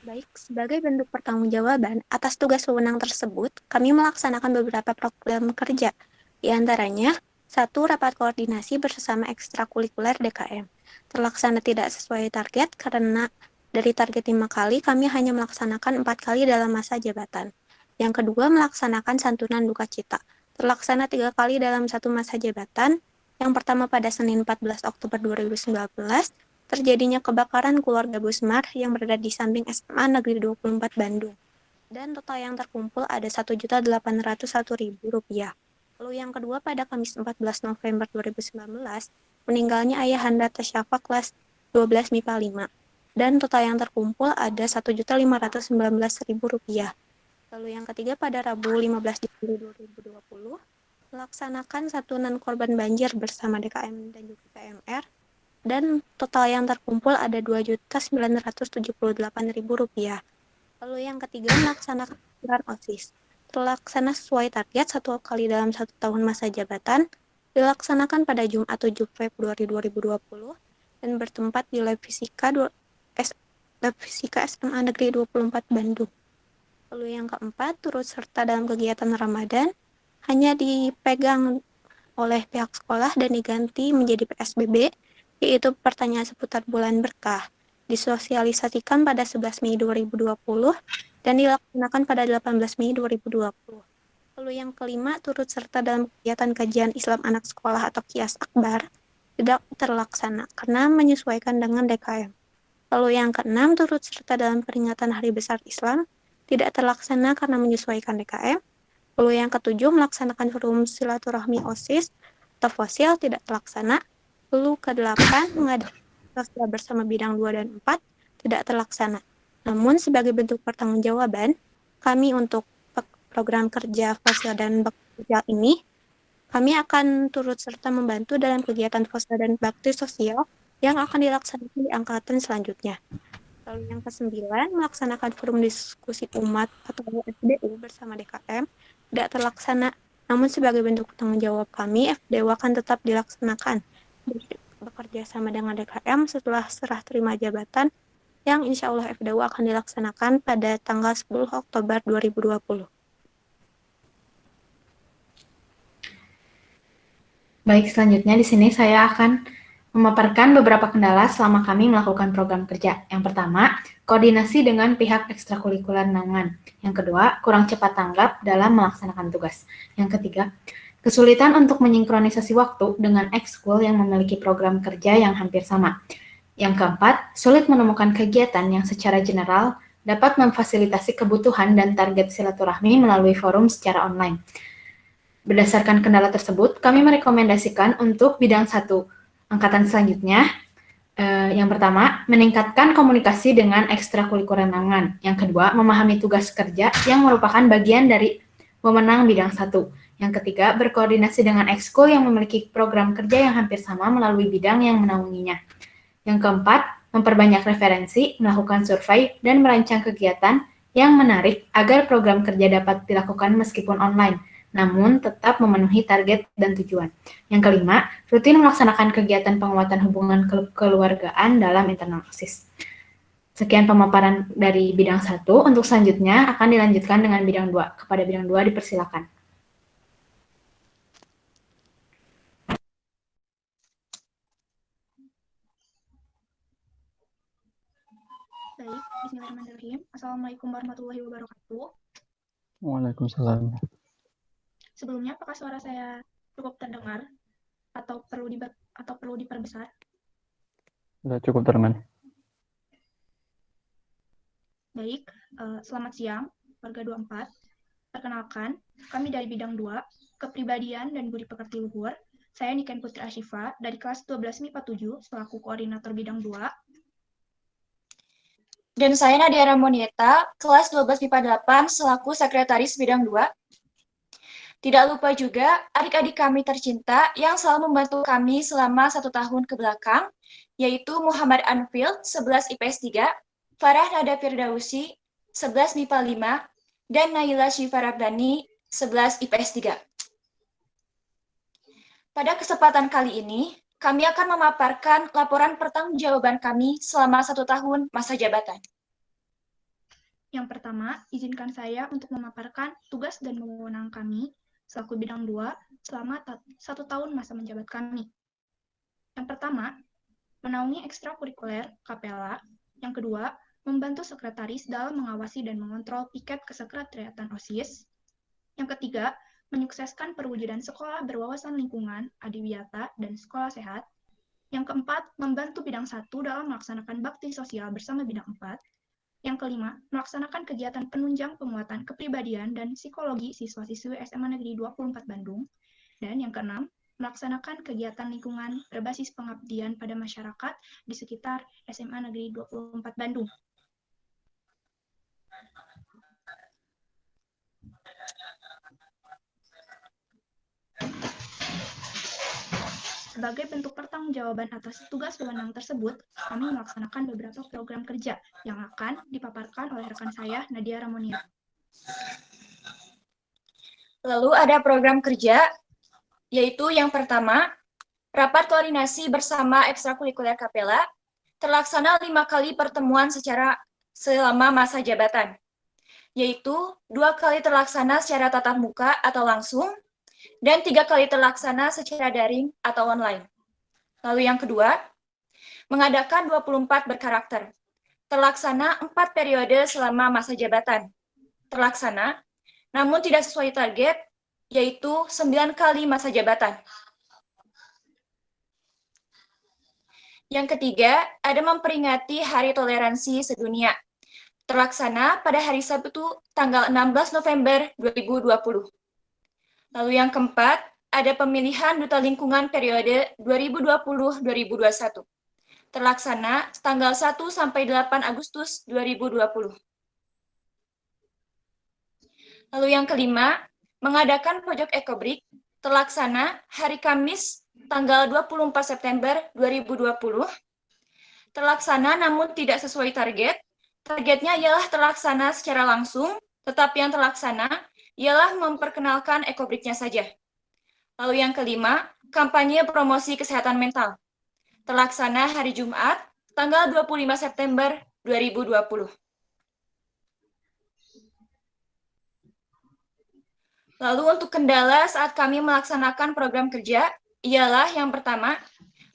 Speaker 2: Baik, sebagai bentuk pertanggungjawaban atas tugas wewenang tersebut, kami melaksanakan beberapa program kerja. Di antaranya, 1. Rapat koordinasi bersama ekstrakurikuler DKM. Terlaksana tidak sesuai target karena dari target 5 kali, kami hanya melaksanakan 4 kali dalam masa jabatan. Yang kedua, melaksanakan santunan duka cita. Terlaksana 3 kali dalam satu masa jabatan. Yang pertama pada Senin 14 Oktober 2019, terjadinya kebakaran keluarga Busmar yang berada di samping SMA Negeri 24 Bandung. Dan total yang terkumpul ada Rp1.801.000. Lalu yang kedua pada Kamis 14 November 2019, meninggalnya Ayahanda Tasyafa kelas 12 MIPA 5. Dan total yang terkumpul ada Rp1.519.000. Lalu yang ketiga pada Rabu 15 Juli 2020, melaksanakan santunan korban banjir bersama DKM dan juga PMR. Dan total yang terkumpul ada Rp2.978.000. Lalu yang ketiga, melaksanakan program OSIS. Terlaksana sesuai target 1 kali dalam 1 tahun masa jabatan, dilaksanakan pada Jumat 7 Februari 2020, dan bertempat di Lab Fisika SMA Negeri 24 Bandung. Lalu yang keempat, turut serta dalam kegiatan Ramadan, hanya dipegang oleh pihak sekolah dan diganti menjadi PSBB, yaitu pertanyaan seputar bulan berkah, disosialisasikan pada 11 Mei 2020 dan dilaksanakan pada 18 Mei 2020. Lalu yang kelima, turut serta dalam kegiatan kajian Islam anak sekolah atau Kias Akbar, tidak terlaksana karena menyesuaikan dengan DKM. Lalu yang keenam, turut serta dalam peringatan Hari Besar Islam, tidak terlaksana karena menyesuaikan DKM. Lalu yang ketujuh, melaksanakan forum silaturahmi OSIS atau FOSIL, tidak terlaksana. Lalu ke-8, mengadakan sosial bersama bidang 2 dan 4, tidak terlaksana. Namun, sebagai bentuk pertanggungjawaban, kami untuk program kerja FOSIL dan bakti sosial ini, kami akan turut serta membantu dalam kegiatan FOSIL dan bakti sosial yang akan dilaksanakan di angkatan selanjutnya. Lalu yang ke-9, melaksanakan forum diskusi umat atau FDU bersama DKM, tidak terlaksana. Namun, sebagai bentuk tanggung jawab kami, FDU akan tetap dilaksanakan bekerja sama dengan DKM setelah serah terima jabatan yang insya Allah FDU akan dilaksanakan pada tanggal 10 Oktober 2020.
Speaker 13: Baik, selanjutnya di sini saya akan memaparkan beberapa kendala selama kami melakukan program kerja. Yang pertama, koordinasi dengan pihak ekstrakurikuler naungan. Yang kedua, kurang cepat tanggap dalam melaksanakan tugas. Yang ketiga, kesulitan untuk menyingkronisasi waktu dengan ekskul yang memiliki program kerja yang hampir sama. Yang keempat, sulit menemukan kegiatan yang secara general dapat memfasilitasi kebutuhan dan target silaturahmi melalui forum secara online. Berdasarkan kendala tersebut, kami merekomendasikan untuk bidang 1 angkatan selanjutnya. Yang pertama, meningkatkan komunikasi dengan ekstrakurikuler nangan. Yang kedua, memahami tugas kerja yang merupakan bagian dari wewenang bidang 1. Yang ketiga, berkoordinasi dengan ekskul yang memiliki program kerja yang hampir sama melalui bidang yang menaunginya. Yang keempat, memperbanyak referensi, melakukan survei, dan merancang kegiatan yang menarik agar program kerja dapat dilakukan meskipun online, namun tetap memenuhi target dan tujuan. Yang kelima, rutin melaksanakan kegiatan penguatan hubungan kekeluargaan dalam internal OSIS. Sekian pemaparan dari bidang 1. Untuk selanjutnya akan dilanjutkan dengan bidang 2. Kepada bidang 2 dipersilakan.
Speaker 8: Baik, bismillahirrahmanirrahim. Assalamualaikum warahmatullahi wabarakatuh.
Speaker 7: Waalaikumsalam.
Speaker 8: Sebelumnya, apakah suara saya cukup terdengar atau perlu diperbesar?
Speaker 7: Sudah cukup terdengar.
Speaker 8: Baik, selamat siang, warga 24. Perkenalkan, kami dari bidang 2, Kepribadian dan Budi Pekerti Luhur. Saya Niken Putri Ashifa dari kelas 12 MIPA 7 selaku koordinator bidang 2.
Speaker 14: Dan saya Nadia Ramonieta, kelas 12 MIPA 8 selaku sekretaris bidang 2. Tidak lupa juga adik-adik kami tercinta yang selalu membantu kami selama 1 tahun ke belakang, yaitu Muhammad Anfield, 11 IPS 3, Farah Nada Firdausi, 11 MIPA 5, dan Naila Syifa Rabdani, 11 IPS 3. Pada kesempatan kali ini, kami akan memaparkan laporan pertanggungjawaban kami selama 1 tahun masa jabatan.
Speaker 8: Yang pertama, izinkan saya untuk memaparkan tugas dan wewenang kami selaku bidang 2 selama 1 tahun masa menjabat kami. Yang pertama, menaungi ekstrakurikuler Kapela. Yang kedua, membantu sekretaris dalam mengawasi dan mengontrol piket kesekretariatan OSIS. Yang ketiga, menyukseskan perwujudan sekolah berwawasan lingkungan, adiwiyata, dan sekolah sehat. Yang keempat, membantu bidang 1 dalam melaksanakan bakti sosial bersama bidang 4. Yang kelima, melaksanakan kegiatan penunjang penguatan kepribadian dan psikologi siswa-siswi SMA Negeri 24 Bandung. Dan yang keenam, melaksanakan kegiatan lingkungan berbasis pengabdian pada masyarakat di sekitar SMA Negeri 24 Bandung. Sebagai bentuk pertanggungjawaban atas tugas wewenang tersebut, kami melaksanakan beberapa program kerja yang akan dipaparkan oleh rekan saya, Nadia Ramonieta.
Speaker 14: Lalu ada program kerja, yaitu yang pertama, rapat koordinasi bersama ekstrakurikuler Kapela, terlaksana 5 kali pertemuan selama masa jabatan, yaitu 2 kali terlaksana secara tatap muka atau langsung, dan 3 kali terlaksana secara daring atau online. Lalu yang kedua, mengadakan 24 berkarakter. Terlaksana 4 periode selama masa jabatan. Terlaksana, namun tidak sesuai target, yaitu 9 kali masa jabatan. Yang ketiga, ada memperingati Hari Toleransi Sedunia. Terlaksana pada hari Sabtu tanggal 16 November 2020. Lalu yang keempat, ada pemilihan Duta Lingkungan periode 2020-2021. Terlaksana tanggal 1 sampai 8 Agustus 2020. Lalu yang kelima, mengadakan pojok ekobrik, terlaksana hari Kamis tanggal 24 September 2020. Terlaksana namun tidak sesuai target. Targetnya ialah terlaksana secara langsung, tetapi yang terlaksana ialah memperkenalkan ekobriknya saja. Lalu yang kelima, kampanye promosi kesehatan mental. Terlaksana hari Jumat, tanggal 25 September 2020. Lalu untuk kendala saat kami melaksanakan program kerja, ialah yang pertama,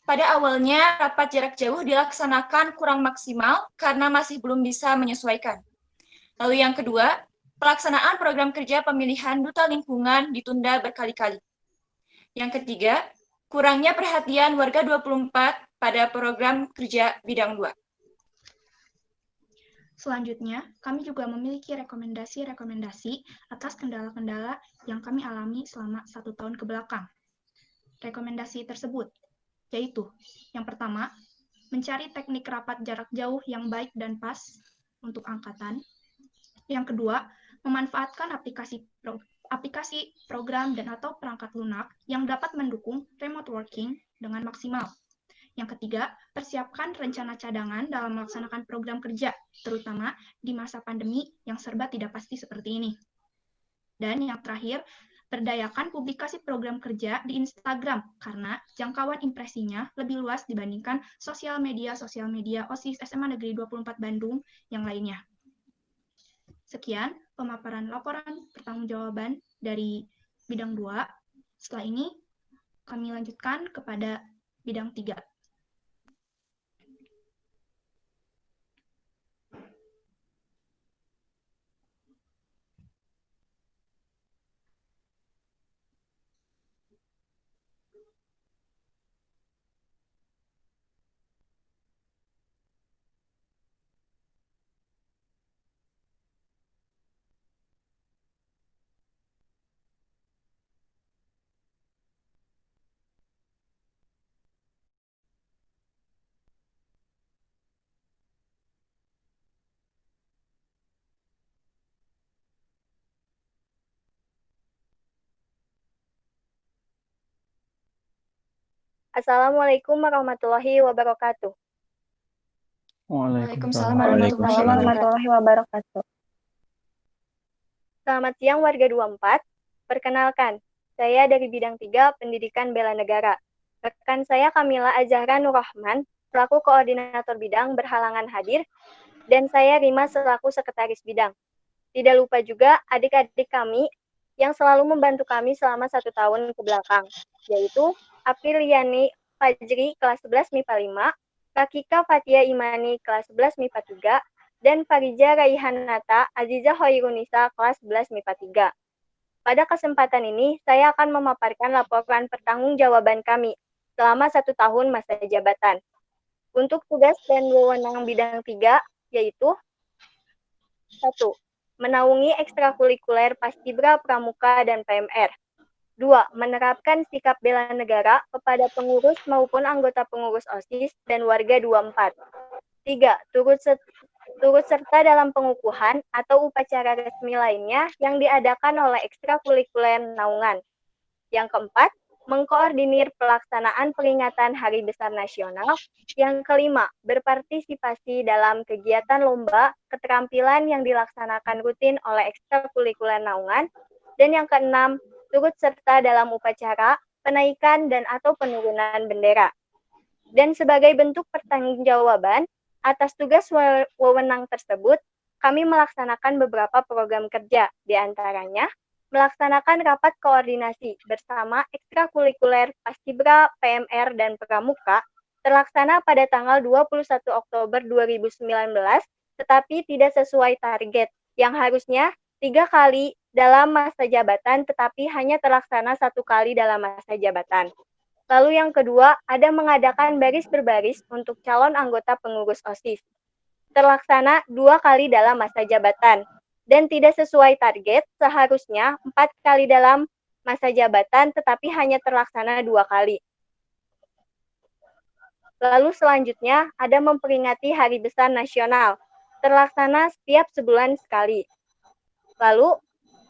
Speaker 14: pada awalnya rapat jarak jauh dilaksanakan kurang maksimal karena masih belum bisa menyesuaikan. Lalu yang kedua, pelaksanaan program kerja pemilihan Duta Lingkungan ditunda berkali-kali. Yang ketiga, kurangnya perhatian warga 24 pada program kerja bidang 2.
Speaker 16: Selanjutnya, kami juga memiliki rekomendasi-rekomendasi atas kendala-kendala yang kami alami selama 1 tahun ke belakang. Rekomendasi tersebut yaitu, yang pertama, mencari teknik rapat jarak jauh yang baik dan pas untuk angkatan. Yang kedua, memanfaatkan aplikasi program dan atau perangkat lunak yang dapat mendukung remote working dengan maksimal. Yang ketiga, persiapkan rencana cadangan dalam melaksanakan program kerja, terutama di masa pandemi yang serba tidak pasti seperti ini. Dan yang terakhir, berdayakan publikasi program kerja di Instagram, karena jangkauan impresinya lebih luas dibandingkan sosial media OSIS SMA Negeri 24 Bandung yang lainnya. Sekian pemaparan laporan pertanggungjawaban dari bidang 2. Setelah ini, kami lanjutkan kepada bidang 3.
Speaker 2: Assalamualaikum warahmatullahi wabarakatuh.
Speaker 8: Waalaikumsalam
Speaker 2: warahmatullahi wabarakatuh. Selamat siang warga 24. Perkenalkan, saya dari bidang 3 Pendidikan Bela Negara. Rekan saya Kamila Azahra Nur Rahman selaku koordinator bidang berhalangan hadir, dan saya Rima selaku sekretaris bidang. Tidak lupa juga adik-adik kami yang selalu membantu kami selama 1 tahun ke belakang, yaitu Apriliani Fajri kelas 11 MIPA 5, Kakika Fatia Imani kelas 11 MIPA 3, dan Farija Raihanata Aziza Hoirunisa kelas 11 MIPA 3. Pada kesempatan ini, saya akan memaparkan laporan pertanggungjawaban kami selama 1 tahun masa jabatan. Untuk tugas dan wewenang bidang 3, yaitu 1. Menaungi ekstrakurikuler Paskibra, Pramuka, dan PMR. 2. Menerapkan sikap bela negara kepada pengurus maupun anggota pengurus OSIS dan warga 24. 3. Turut serta dalam pengukuhan atau upacara resmi lainnya yang diadakan oleh ekstrakurikuler naungan. Yang keempat, mengkoordinir pelaksanaan peringatan Hari Besar Nasional. Yang kelima, berpartisipasi dalam kegiatan lomba keterampilan yang dilaksanakan rutin oleh ekstrakurikuler naungan. Dan yang keenam, turut serta dalam upacara penaikan dan atau penurunan bendera. Dan sebagai bentuk pertanggungjawaban atas tugas wewenang tersebut, kami melaksanakan beberapa program kerja, di antaranya melaksanakan rapat koordinasi bersama ekstrakurikuler Paskibra, PMR, dan Pramuka terlaksana pada tanggal 21 Oktober 2019, tetapi tidak sesuai target yang harusnya 3 kali dalam masa jabatan, tetapi hanya terlaksana 1 kali dalam masa jabatan. Lalu yang kedua, ada mengadakan baris berbaris untuk calon anggota pengurus OSIS. Terlaksana 2 kali dalam masa jabatan, dan tidak sesuai target, seharusnya 4 kali dalam masa jabatan, tetapi hanya terlaksana 2 kali. Lalu selanjutnya, ada memperingati Hari Besar Nasional, terlaksana setiap sebulan sekali. Lalu,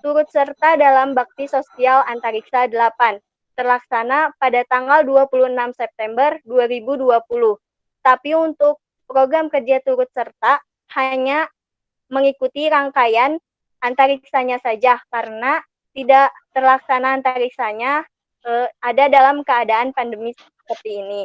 Speaker 2: turut serta dalam bakti sosial antariksa 8, terlaksana pada tanggal 26 September 2020. Tapi untuk program kerja turut serta hanya mengikuti rangkaian antariksanya saja, karena tidak terlaksana antariksanya ada dalam keadaan pandemi seperti ini.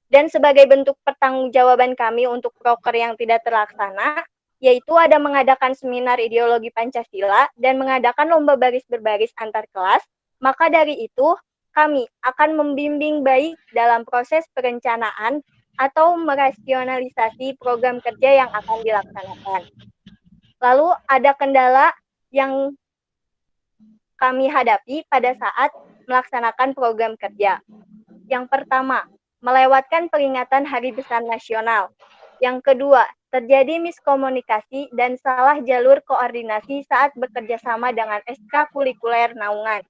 Speaker 2: Dan sebagai bentuk pertanggungjawaban kami untuk proker yang tidak terlaksana, yaitu ada mengadakan seminar ideologi Pancasila dan mengadakan lomba baris berbaris antar kelas, maka dari itu kami akan membimbing baik dalam proses perencanaan atau merasionalisasi program kerja yang akan dilaksanakan. Lalu ada kendala yang kami hadapi pada saat melaksanakan program kerja. Yang pertama, melewatkan peringatan Hari Besar Nasional. Yang kedua, terjadi miskomunikasi dan salah jalur koordinasi saat bekerja sama dengan ekstrakurikuler naungan.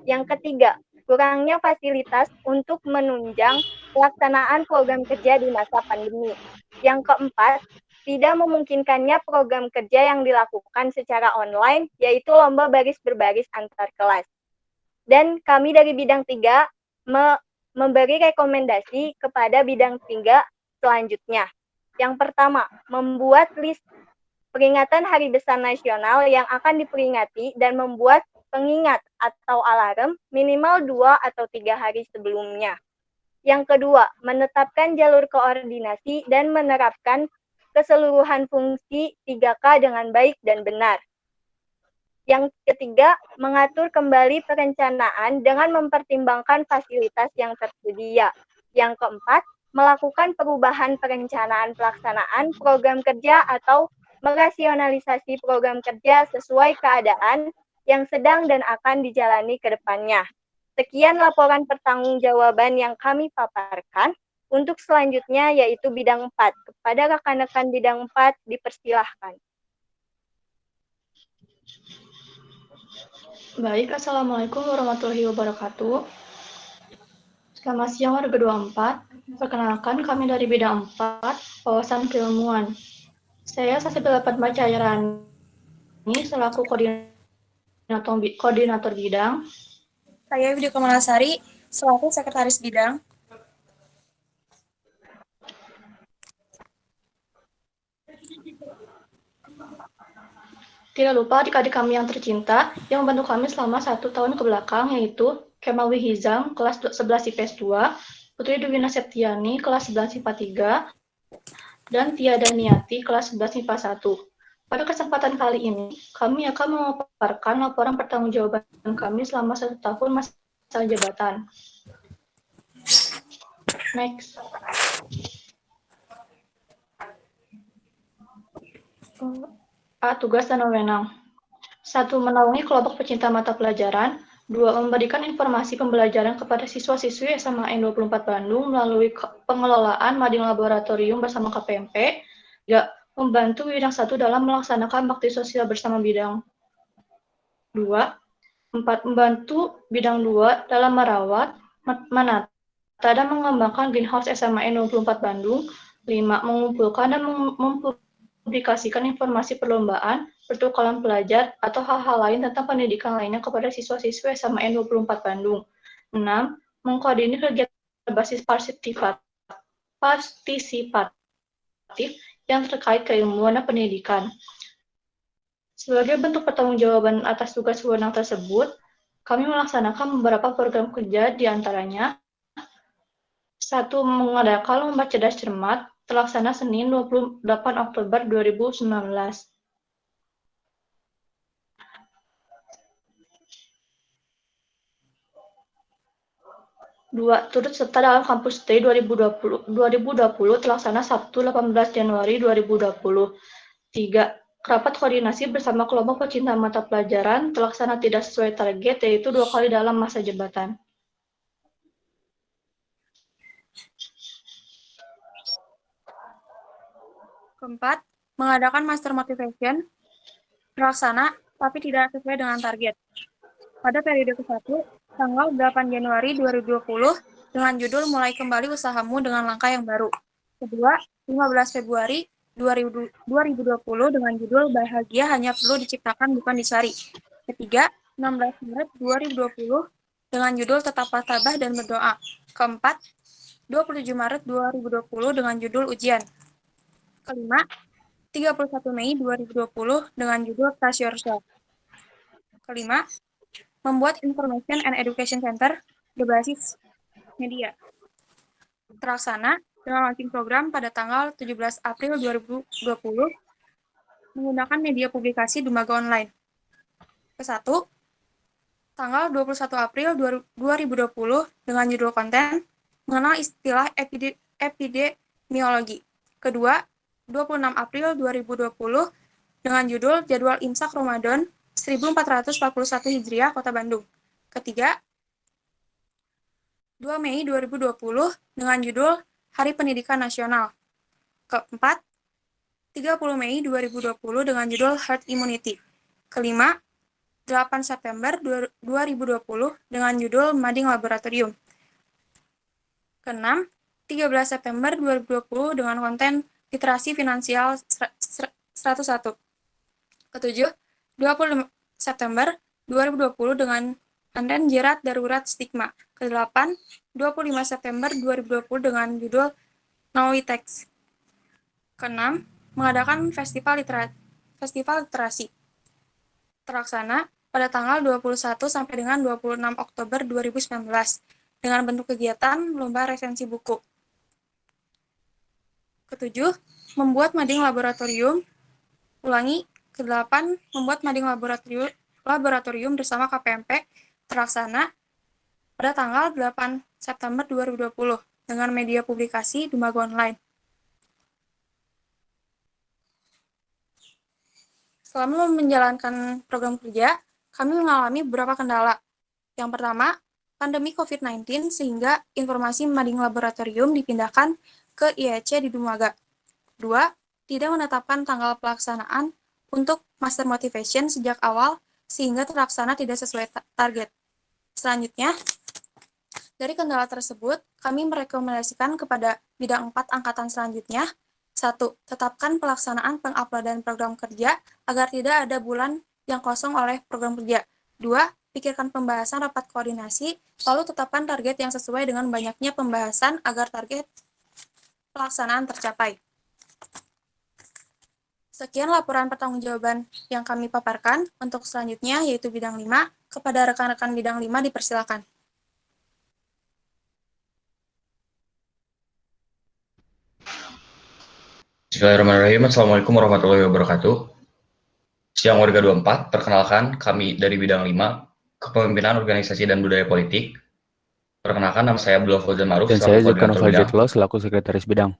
Speaker 2: Yang ketiga, kurangnya fasilitas untuk menunjang pelaksanaan program kerja di masa pandemi. Yang keempat, tidak memungkinkannya program kerja yang dilakukan secara online, yaitu lomba baris berbaris antar kelas. Dan kami dari bidang 3 memberi rekomendasi kepada bidang 3 selanjutnya. Yang pertama, membuat list peringatan Hari Besar Nasional yang akan diperingati dan membuat pengingat atau alarm minimal 2 atau 3 hari sebelumnya. Yang kedua, menetapkan jalur koordinasi dan menerapkan keseluruhan fungsi 3K dengan baik dan benar. Yang ketiga, mengatur kembali perencanaan dengan mempertimbangkan fasilitas yang tersedia. Yang keempat, melakukan perubahan perencanaan pelaksanaan program kerja atau merasionalisasi program kerja sesuai keadaan yang sedang dan akan dijalani ke depannya. Sekian laporan pertanggungjawaban yang kami paparkan. Untuk selanjutnya yaitu bidang 4. Kepada rekan-rekan bidang 4 dipersilahkan.
Speaker 16: Baik, Assalamualaikum warahmatullahi wabarakatuh. Selamat siang warga 24. Perkenalkan, kami dari bidang 4, wawasan keilmuan. Saya Sasibila Padma Cahyarani selaku koordinator bidang.
Speaker 14: Saya Widya Kamalasari selaku sekretaris bidang.
Speaker 16: Tidak lupa adik-adik kami yang tercinta yang membantu kami selama 1 tahun ke belakang, yaitu Kemal Wihizam, kelas 11 IPS 2, Putri Duwina Septiani, kelas 11 IPA 3, dan Tia Daniati, kelas 11 IPA 1. Pada kesempatan kali ini, kami akan memaparkan laporan pertanggungjawaban kami selama 1 tahun masa jabatan. Next. Tugas dan wewenang. 1. Menaungi kelompok pecinta mata pelajaran. 2. Memberikan informasi pembelajaran kepada siswa-siswi SMA N24 Bandung melalui pengelolaan Mading Laboratorium bersama KPMP. 3. Membantu bidang 1 dalam melaksanakan bakti sosial bersama bidang 2. 4. Membantu bidang 2 dalam merawat, menata, dan mengembangkan greenhouse SMA N24 Bandung. 5. Mengumpulkan dan mempublikasikan informasi perlombaan, pertukaran pelajar, atau hal-hal lain tentang pendidikan lainnya kepada siswa-siswi SMA N24 Bandung. 6. Mengkoordinir kegiatan berbasis partisipatif yang terkait keilmuan dan pendidikan. Sebagai bentuk pertanggungjawaban atas tugas wewenang tersebut, kami melaksanakan beberapa program kerja, di antaranya 1. Mengadakan lomba cerdas cermat terlaksana Senin 28 Oktober 2019. 2. Turut serta dalam Kampus Day 2020 terlaksana Sabtu 18 Januari 2020. 3. Rapat koordinasi bersama kelompok pecinta mata pelajaran terlaksana tidak sesuai target, yaitu 2 kali dalam masa jabatan.
Speaker 14: Keempat, mengadakan Master Motivation terlaksana tapi tidak sesuai dengan target. Pada periode ke-1, tanggal 8 Januari 2020, dengan judul Mulai Kembali Usahamu dengan Langkah yang Baru. Kedua, 15 Februari 2020 dengan judul Bahagia Hanya Perlu Diciptakan Bukan Dicari. Ketiga, 16 Maret 2020 dengan judul Tetaplah Tabah dan Berdoa. Keempat, 27 Maret 2020 dengan judul Ujian. Kelima, 31 Mei 2020 dengan judul Trust Yourself. Kelima, membuat Information and Education Center berbasis media. Terlaksana dengan launching program pada tanggal 17 April 2020 menggunakan media publikasi Dumaga Online. Ke-1, tanggal 21 April 2020 dengan judul konten mengenal istilah epidemiologi. Kedua, 26 April 2020 dengan judul Jadwal Imsak Ramadan 1441 Hijriah Kota Bandung. Ketiga, 2 Mei 2020 dengan judul Hari Pendidikan Nasional. Keempat,
Speaker 17: 30 Mei 2020 dengan judul Herd Immunity. Kelima, 8 September 2020 dengan judul Mading Laboratorium. Keenam, 13 September 2020 dengan konten literasi finansial 101. Ketujuh, 20 September 2020 dengan konten jerat darurat stigma. Kedelapan, 25 September 2020 dengan judul Now We Text. Keenam, mengadakan festival literasi. Terlaksana pada tanggal 21 sampai dengan 26 Oktober 2019 dengan bentuk kegiatan lomba resensi buku. Ketujuh, membuat mading laboratorium. Ulangi, kedelapan, membuat mading laboratorium bersama KPMP terlaksana pada tanggal 8 September 2020 dengan media publikasi Dumago Online. Selama menjalankan program kerja, kami mengalami beberapa kendala. Yang pertama, pandemi COVID-19 sehingga informasi mading laboratorium dipindahkan ke IEC di Dumaga. Dua, tidak menetapkan tanggal pelaksanaan untuk Master Motivation sejak awal sehingga terlaksana tidak sesuai target. Selanjutnya, dari kendala tersebut, kami merekomendasikan kepada bidang 4 angkatan selanjutnya. 1. Tetapkan pelaksanaan penguploadan program kerja agar tidak ada bulan yang kosong oleh program kerja. 2. Pikirkan pembahasan rapat koordinasi, lalu tetapkan target yang sesuai dengan banyaknya pembahasan agar target pelaksanaan tercapai. Sekian laporan pertanggungjawaban yang kami paparkan. Untuk selanjutnya, yaitu bidang 5, kepada rekan-rekan bidang 5 dipersilakan.
Speaker 15: Bismillahirrahmanirrahim. Assalamualaikum warahmatullahi wabarakatuh. Siang warga 24, perkenalkan kami dari bidang 5, Kepemimpinan Organisasi dan Budaya Politik. Perkenalkan, nama saya Abdullah Fauzan Maruf.
Speaker 18: Dan saya Zulkarnain Farzatullah selaku sekretaris bidang.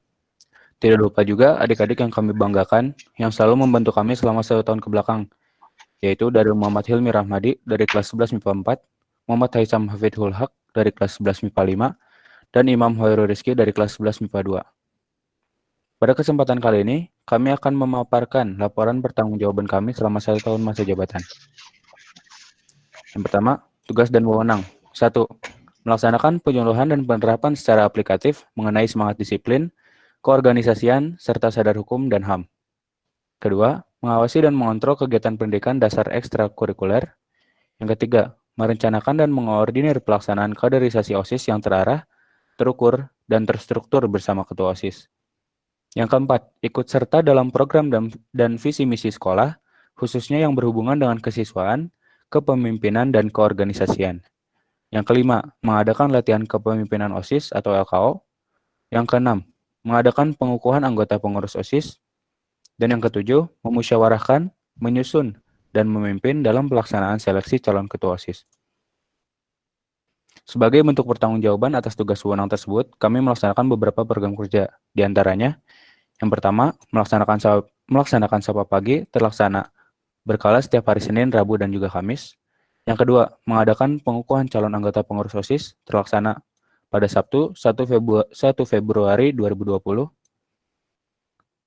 Speaker 18: Tidak lupa juga adik-adik yang kami banggakan, yang selalu membantu kami selama 1 tahun kebelakang, yaitu dari Muhammad Hilmi Rahmadi dari kelas 11 MIPA 4, Muhammad Haisam Hafidhul Haq dari kelas 11 MIPA 5, dan Imam Hoirul Rizki dari kelas 11 MIPA 2. Pada kesempatan kali ini, kami akan memaparkan laporan pertanggungjawaban kami selama 1 tahun masa jabatan. Yang pertama, tugas dan wewenang. 1. Melaksanakan penyuluhan dan penerapan secara aplikatif mengenai semangat disiplin, keorganisasian, serta sadar hukum dan HAM. Kedua, mengawasi dan mengontrol kegiatan pendidikan dasar ekstrakurikuler. Yang ketiga, merencanakan dan mengoordinir pelaksanaan kaderisasi OSIS yang terarah, terukur, dan terstruktur bersama ketua OSIS. Yang keempat, ikut serta dalam program dan visi misi sekolah, khususnya yang berhubungan dengan kesiswaan, kepemimpinan, dan keorganisasian. Yang kelima, mengadakan latihan kepemimpinan OSIS atau LKO. Yang keenam, mengadakan pengukuhan anggota pengurus OSIS. Dan yang ketujuh, memusyawarahkan, menyusun, dan memimpin dalam pelaksanaan seleksi calon ketua OSIS. Sebagai bentuk pertanggungjawaban atas tugas wewenang tersebut, kami melaksanakan beberapa program kerja. Di antaranya, yang pertama, melaksanakan sapa pagi terlaksana berkala setiap hari Senin, Rabu, dan juga Kamis. Yang kedua, mengadakan pengukuhan calon anggota pengurus OSIS terlaksana pada Sabtu 1 Februari 2020.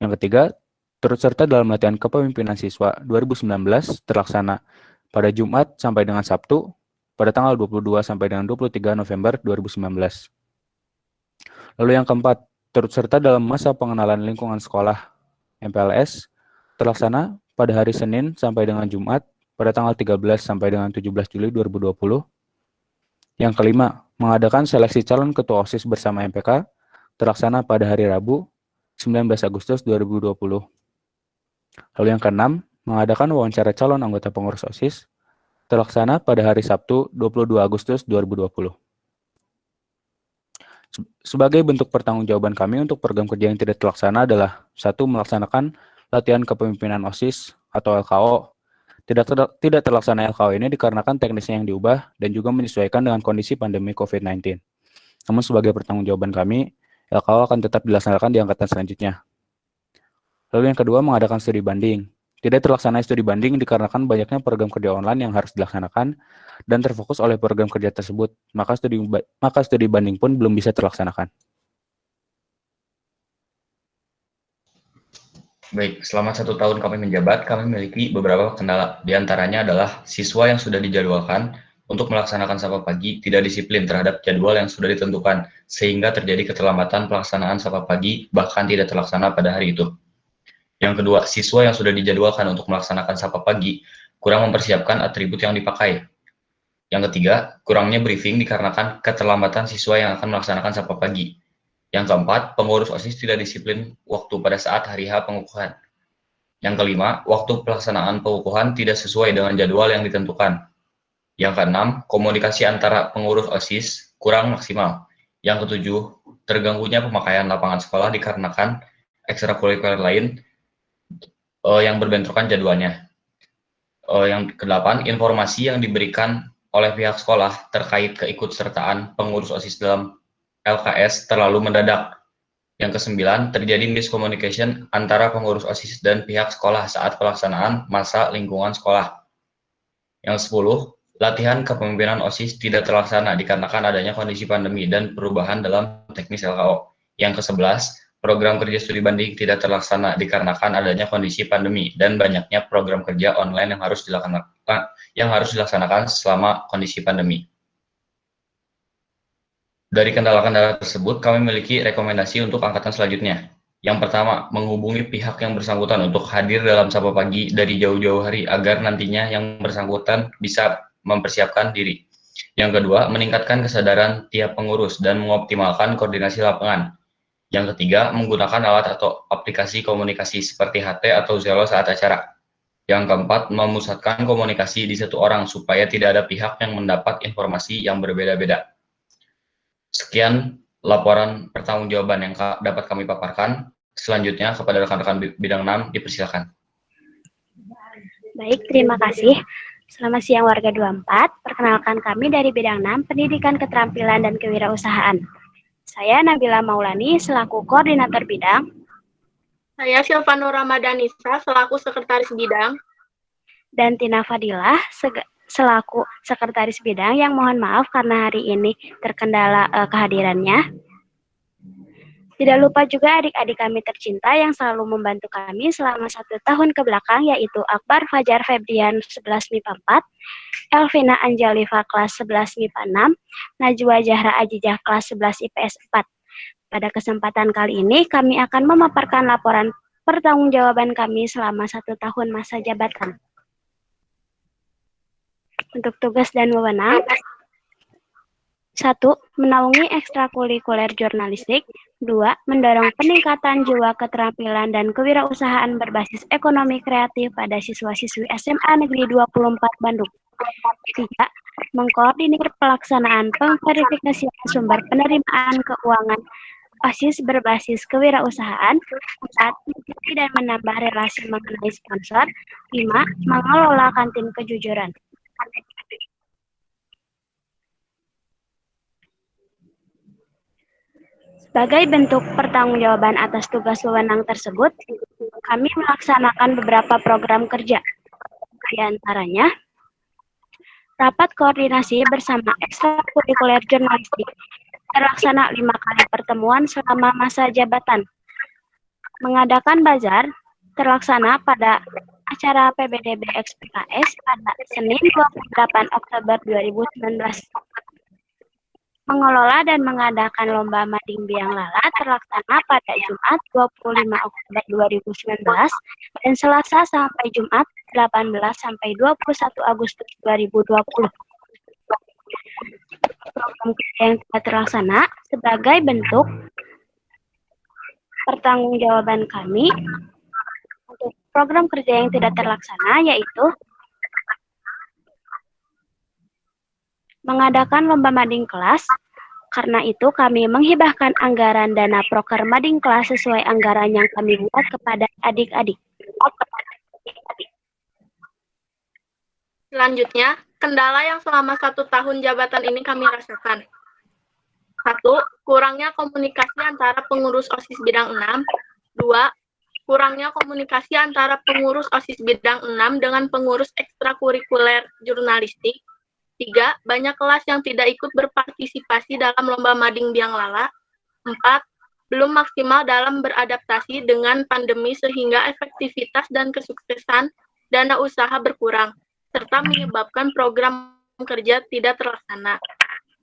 Speaker 18: Yang ketiga, turut serta dalam latihan kepemimpinan siswa 2019 terlaksana pada Jumat sampai dengan Sabtu pada tanggal 22 sampai dengan 23 November 2019. Lalu yang keempat, turut serta dalam masa pengenalan lingkungan sekolah MPLS terlaksana pada hari Senin sampai dengan Jumat pada tanggal 13 sampai dengan 17 Juli 2020. Yang kelima, mengadakan seleksi calon ketua OSIS bersama MPK terlaksana pada hari Rabu 19 Agustus 2020. Lalu yang keenam, mengadakan wawancara calon anggota pengurus OSIS terlaksana pada hari Sabtu 22 Agustus 2020. Sebagai bentuk pertanggungjawaban kami untuk program kerja yang tidak terlaksana adalah 1. Melaksanakan latihan kepemimpinan OSIS atau LKO. Tidak terlaksana LKO ini dikarenakan teknisnya yang diubah dan juga menyesuaikan dengan kondisi pandemi COVID-19. Namun sebagai pertanggungjawaban kami, LKO akan tetap dilaksanakan di angkatan selanjutnya. Lalu yang kedua, mengadakan studi banding. Tidak terlaksana studi banding dikarenakan banyaknya program kerja online yang harus dilaksanakan dan terfokus oleh program kerja tersebut, maka studi banding pun belum bisa terlaksanakan.
Speaker 15: Baik, selama 1 tahun kami menjabat, kami memiliki beberapa kendala. Di antaranya adalah siswa yang sudah dijadwalkan untuk melaksanakan sapa pagi tidak disiplin terhadap jadwal yang sudah ditentukan, sehingga terjadi keterlambatan pelaksanaan sapa pagi, bahkan tidak terlaksana pada hari itu. Yang kedua, siswa yang sudah dijadwalkan untuk melaksanakan sapa pagi kurang mempersiapkan atribut yang dipakai. Yang ketiga, kurangnya briefing dikarenakan keterlambatan siswa yang akan melaksanakan sapa pagi. Yang keempat, pengurus OSIS tidak disiplin waktu pada saat hari H pengukuhan. Yang kelima, waktu pelaksanaan pengukuhan tidak sesuai dengan jadwal yang ditentukan. Yang keenam, komunikasi antara pengurus OSIS kurang maksimal. Yang ketujuh, terganggunya pemakaian lapangan sekolah dikarenakan ekstrakurikuler lain yang berbentrokan jadwalnya. Yang kedelapan, informasi yang diberikan oleh pihak sekolah terkait keikutsertaan pengurus OSIS dalam LKS terlalu mendadak. Yang kesembilan, terjadi miscommunication antara pengurus OSIS dan pihak sekolah saat pelaksanaan masa lingkungan sekolah. Yang 10, latihan kepemimpinan OSIS tidak terlaksana dikarenakan adanya kondisi pandemi dan perubahan dalam teknis LKO. Yang ke-11, program kerja studi banding tidak terlaksana dikarenakan adanya kondisi pandemi dan banyaknya program kerja online yang harus dilaksanakan selama kondisi pandemi. Dari kendala-kendala tersebut, kami memiliki rekomendasi untuk angkatan selanjutnya. Yang pertama, menghubungi pihak yang bersangkutan untuk hadir dalam sapa pagi dari jauh-jauh hari agar nantinya yang bersangkutan bisa mempersiapkan diri. Yang kedua, meningkatkan kesadaran tiap pengurus dan mengoptimalkan koordinasi lapangan. Yang ketiga, menggunakan alat atau aplikasi komunikasi seperti HT atau Zello saat acara. Yang keempat, memusatkan komunikasi di satu orang supaya tidak ada pihak yang mendapat informasi yang berbeda-beda. Sekian laporan pertanggungjawaban yang dapat kami paparkan. Selanjutnya kepada rekan-rekan bidang 6 dipersilakan.
Speaker 19: Baik, terima kasih. Selamat siang warga 24. Perkenalkan kami dari bidang 6 Pendidikan Keterampilan dan Kewirausahaan. Saya Nabila Maulani selaku koordinator bidang.
Speaker 9: Saya Silvano Ramadanisa selaku sekretaris bidang.
Speaker 19: Dan Tina Fadilah selaku sekretaris bidang yang mohon maaf karena hari ini terkendala kehadirannya. Tidak lupa juga adik-adik kami tercinta yang selalu membantu kami selama 1 tahun ke belakang, yaitu Akbar Fajar Febrian 11 MIPA 4, Elvina Anjalifa kelas 11 MIPA 6, Najwa Zahra Ajijah kelas 11 IPS 4. Pada kesempatan kali ini kami akan memaparkan laporan pertanggungjawaban kami selama 1 tahun masa jabatan. Untuk tugas dan wewenang, 1. Menaungi ekstrakurikuler jurnalistik. 2. Mendorong peningkatan jiwa keterampilan dan kewirausahaan berbasis ekonomi kreatif pada siswa-siswi SMA Negeri 24 Bandung. 3. Mengkoordinir pelaksanaan pemverifikasian sumber penerimaan keuangan OSIS berbasis kewirausahaan. 4. Mencari dan menambah relasi mengenai sponsor. 5. Mengelola kantin kejujuran. Sebagai bentuk pertanggungjawaban atas tugas wewenang tersebut, kami melaksanakan beberapa program kerja. Di antaranya, rapat koordinasi bersama ekstrakurikuler jurnalistik terlaksana 5 kali pertemuan selama masa jabatan. Mengadakan bazar terlaksana pada acara PBDB XPKS pada Senin 28 Oktober 2019. Mengelola dan mengadakan lomba mading biang lala terlaksana pada Jumat 25 Oktober 2019 dan Selasa sampai Jumat 18 sampai 21 Agustus 2020. Program kerja yang tidak terlaksana sebagai bentuk pertanggungjawaban kami untuk program kerja yang tidak terlaksana yaitu mengadakan lomba mading kelas. Karena itu kami menghibahkan anggaran dana proker mading kelas sesuai anggaran yang kami buat kepada adik-adik.
Speaker 9: Selanjutnya, kendala yang selama 1 tahun jabatan ini kami rasakan. 1. Kurangnya komunikasi antara pengurus OSIS bidang 6. 2. Kurangnya komunikasi antara pengurus OSIS bidang 6 dengan pengurus ekstrakurikuler jurnalistik. 3. Banyak kelas yang tidak ikut berpartisipasi dalam lomba mading biang lala. 4. belum maksimal dalam beradaptasi dengan pandemi sehingga efektivitas dan kesuksesan dana usaha berkurang, serta menyebabkan program kerja tidak terlaksana.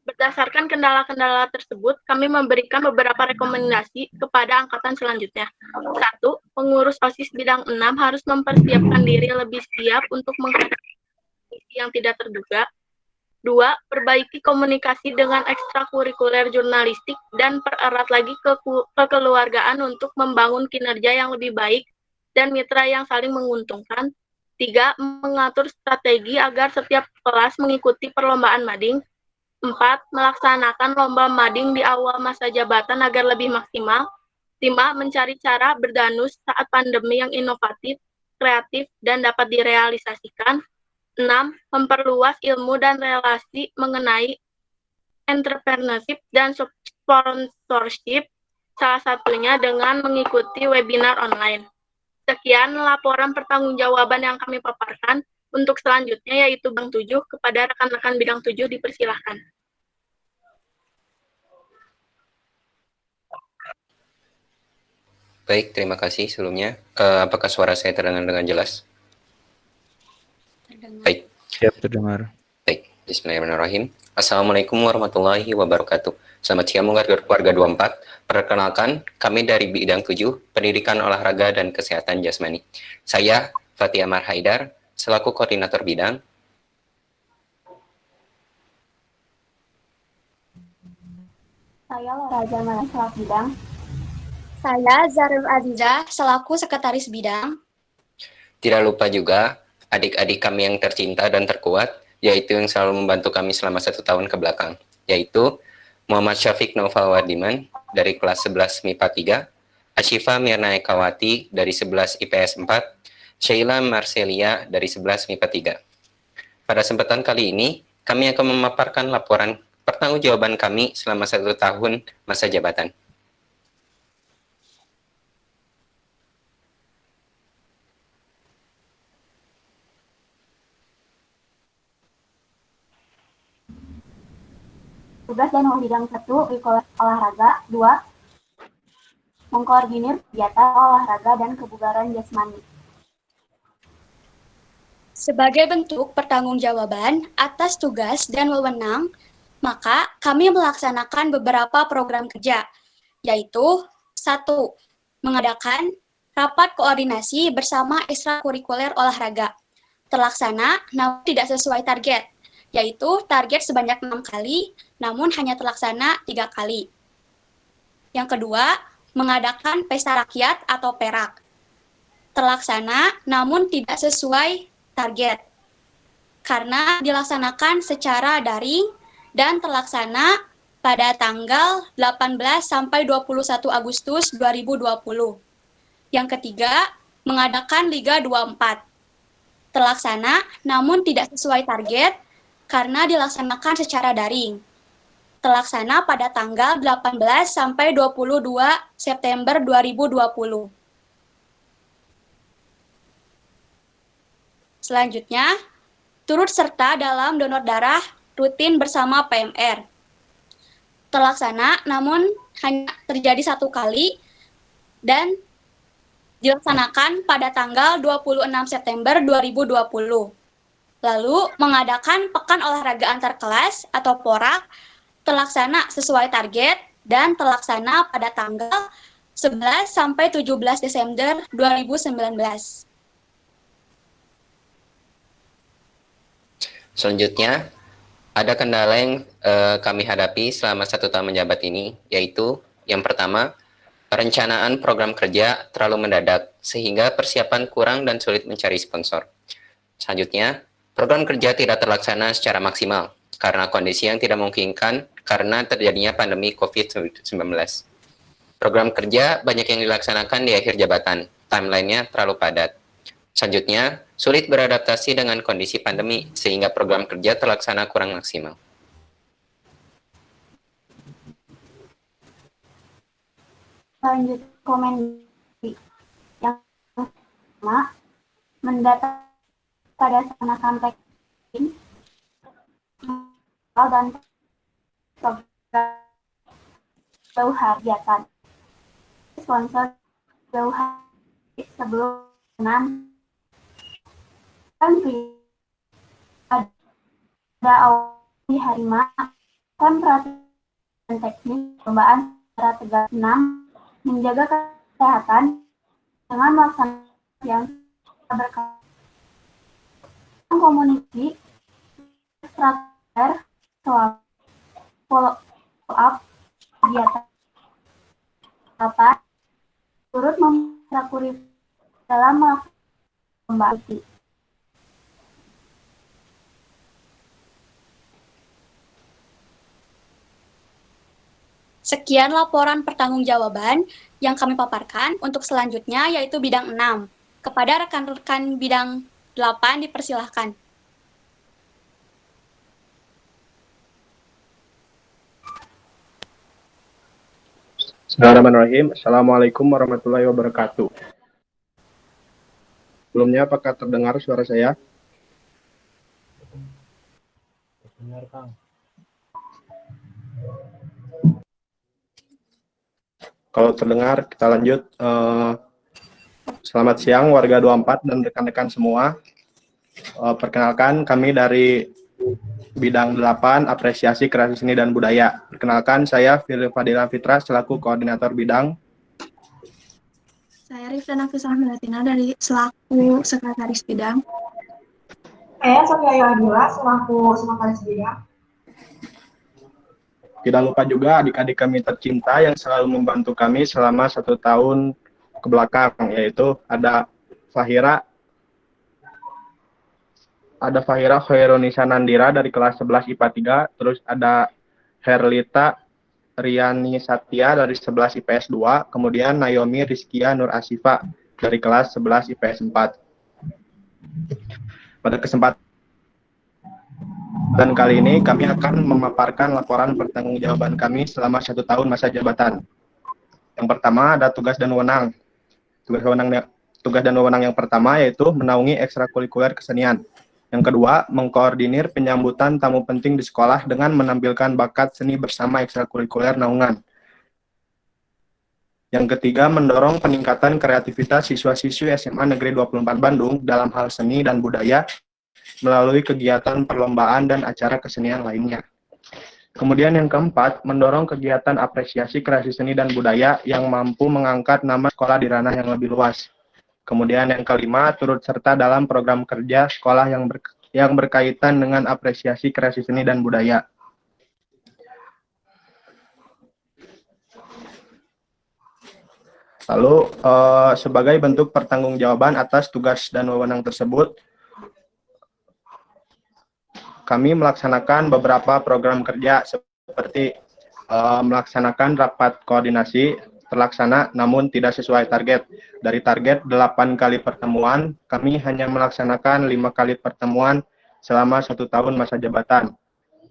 Speaker 9: Berdasarkan kendala-kendala tersebut, kami memberikan beberapa rekomendasi kepada angkatan selanjutnya. 1. Pengurus OSIS bidang 6 harus mempersiapkan diri lebih siap untuk menghadapi kondisi yang tidak terduga. 2. Perbaiki komunikasi dengan ekstrakurikuler jurnalistik dan pererat lagi kekeluargaan untuk membangun kinerja yang lebih baik dan mitra yang saling menguntungkan. 3. Mengatur strategi agar setiap kelas mengikuti perlombaan mading. 4. Melaksanakan lomba mading di awal masa jabatan agar lebih maksimal. 5. Mencari cara berdanus saat pandemi yang inovatif, kreatif, dan dapat direalisasikan. 6. Memperluas ilmu dan relasi mengenai entrepreneurship dan sponsorship, salah satunya dengan mengikuti webinar online. Sekian laporan pertanggungjawaban yang kami paparkan. Untuk selanjutnya yaitu Bang 7, kepada rekan-rekan bidang 7 dipersilahkan.
Speaker 20: Baik, terima kasih sebelumnya. Apakah suara saya terdengar dengan jelas? Baik.
Speaker 18: Siap, terdengar.
Speaker 20: Baik, bismillahirrahmanirrahim. Assalamualaikum warahmatullahi wabarakatuh. Selamat siang warga 24. Perkenalkan, kami dari bidang 7, Pendidikan Olahraga dan Kesehatan Jasmani. Saya, Fatih Amar Haidar, selaku koordinator bidang.
Speaker 19: Saya Raja Malan, selaku bidang.
Speaker 14: Saya Zarul Aziza, selaku sekretaris bidang.
Speaker 20: Tidak lupa juga adik-adik kami yang tercinta dan terkuat, yaitu yang selalu membantu kami selama 1 tahun ke belakang, yaitu Muhammad Syafiq Noval Wardiman dari kelas 11 MIPA 3, Ashifa Mirna Ekawati dari 11 IPS 4, Sheila Marcelia dari 11 MIPA 3. Pada kesempatan kali ini, kami akan memaparkan laporan pertanggungjawaban kami selama 1 tahun masa jabatan.
Speaker 19: Tugas dan bidang 1, olahraga. 2. Mengkoordinir kegiatan olahraga dan kebugaran jasmani.
Speaker 14: Sebagai bentuk pertanggungjawaban atas tugas dan wewenang, maka kami melaksanakan beberapa program kerja, yaitu 1. Mengadakan rapat koordinasi bersama ekstrakurikuler olahraga, terlaksana namun tidak sesuai target, yaitu target sebanyak 6 kali, namun hanya terlaksana 3 kali. Yang kedua, mengadakan pesta rakyat atau perak, terlaksana namun tidak sesuai target, karena dilaksanakan secara daring dan terlaksana pada tanggal 18 sampai 21 Agustus 2020. Yang ketiga, mengadakan Liga 24, terlaksana namun tidak sesuai target karena dilaksanakan secara daring, terlaksana pada tanggal 18 sampai 22 September 2020. Selanjutnya, turut serta dalam donor darah rutin bersama PMR. Terlaksana namun hanya terjadi 1 kali dan dilaksanakan pada tanggal 26 September 2020. Lalu mengadakan Pekan Olahraga Antar Kelas atau PORAK, terlaksana sesuai target dan terlaksana pada tanggal 11 sampai 17 Desember 2019.
Speaker 20: Selanjutnya, ada kendala yang kami hadapi selama 1 tahun menjabat ini, yaitu yang pertama, perencanaan program kerja terlalu mendadak, sehingga persiapan kurang dan sulit mencari sponsor. Selanjutnya, program kerja tidak terlaksana secara maksimal, karena kondisi yang tidak memungkinkan karena terjadinya pandemi COVID-19. Program kerja banyak yang dilaksanakan di akhir jabatan, timeline-nya terlalu padat. Selanjutnya, sulit beradaptasi dengan kondisi pandemi, sehingga program kerja terlaksana kurang maksimal.
Speaker 19: Lanjut komen yang pertama, mendata pada sana sampai dan program harian.
Speaker 11: sponsor jauh hari sebelum 6 kan ada awal hari kan perhatian teknis perlombaan secara tegas 6 menjaga kesehatan dengan melaksanakan yang berkaitan komunikasi struktur soal follow up kegiatan dapat turut memperkuat dalam melakukan pembahasan.
Speaker 21: Sekian laporan pertanggungjawaban yang kami paparkan. Untuk selanjutnya yaitu bidang 6. Kepada rekan-rekan bidang 8 dipersilahkan.
Speaker 22: Bismillahirrahmanirrahim. Assalamualaikum warahmatullahi wabarakatuh. Sebelumnya, apakah terdengar suara saya?
Speaker 4: Benar, Kang.
Speaker 22: Kalau terdengar, kita lanjut. Selamat siang warga 24 dan rekan-rekan semua. Perkenalkan, kami dari bidang 8, apresiasi kreasi seni dan budaya. Perkenalkan, saya Firly Fadila Fitra selaku koordinator bidang.
Speaker 16: Saya Rifdana Fisah Melatina dari selaku sekretaris bidang.
Speaker 23: Saya Sofia Yadula selaku sekretaris bidang.
Speaker 22: Tidak lupa juga adik-adik kami tercinta yang selalu membantu kami selama 1 tahun ke belakang, yaitu ada Fahira Khairunisa Nandira dari kelas 11 IPA 3, terus ada Herlita Riani Satya dari 11 IPS 2, kemudian Naomi Rizkia Nur Asifa dari kelas 11 IPS 4. Pada kesempatan dan kali ini kami akan memaparkan laporan pertanggungjawaban kami selama 1 tahun masa jabatan. Yang pertama ada tugas dan wewenang. Tugas dan wewenang yang pertama yaitu menaungi ekstrakurikuler kesenian. Yang kedua, mengkoordinir penyambutan tamu penting di sekolah dengan menampilkan bakat seni bersama ekstrakurikuler naungan. Yang ketiga, mendorong peningkatan kreativitas siswa-siswi SMA Negeri 24 Bandung dalam hal seni dan budaya melalui kegiatan perlombaan dan acara kesenian lainnya. Kemudian yang keempat, mendorong kegiatan apresiasi kreasi seni dan budaya yang mampu mengangkat nama sekolah di ranah yang lebih luas. Kemudian yang kelima, turut serta dalam program kerja sekolah yang berkaitan dengan apresiasi kreasi seni dan budaya. Lalu, sebagai bentuk pertanggungjawaban atas tugas dan wewenang tersebut, kami melaksanakan beberapa program kerja seperti melaksanakan rapat koordinasi terlaksana namun tidak sesuai target. Dari target 8 kali pertemuan, kami hanya melaksanakan 5 kali pertemuan selama 1 tahun masa jabatan.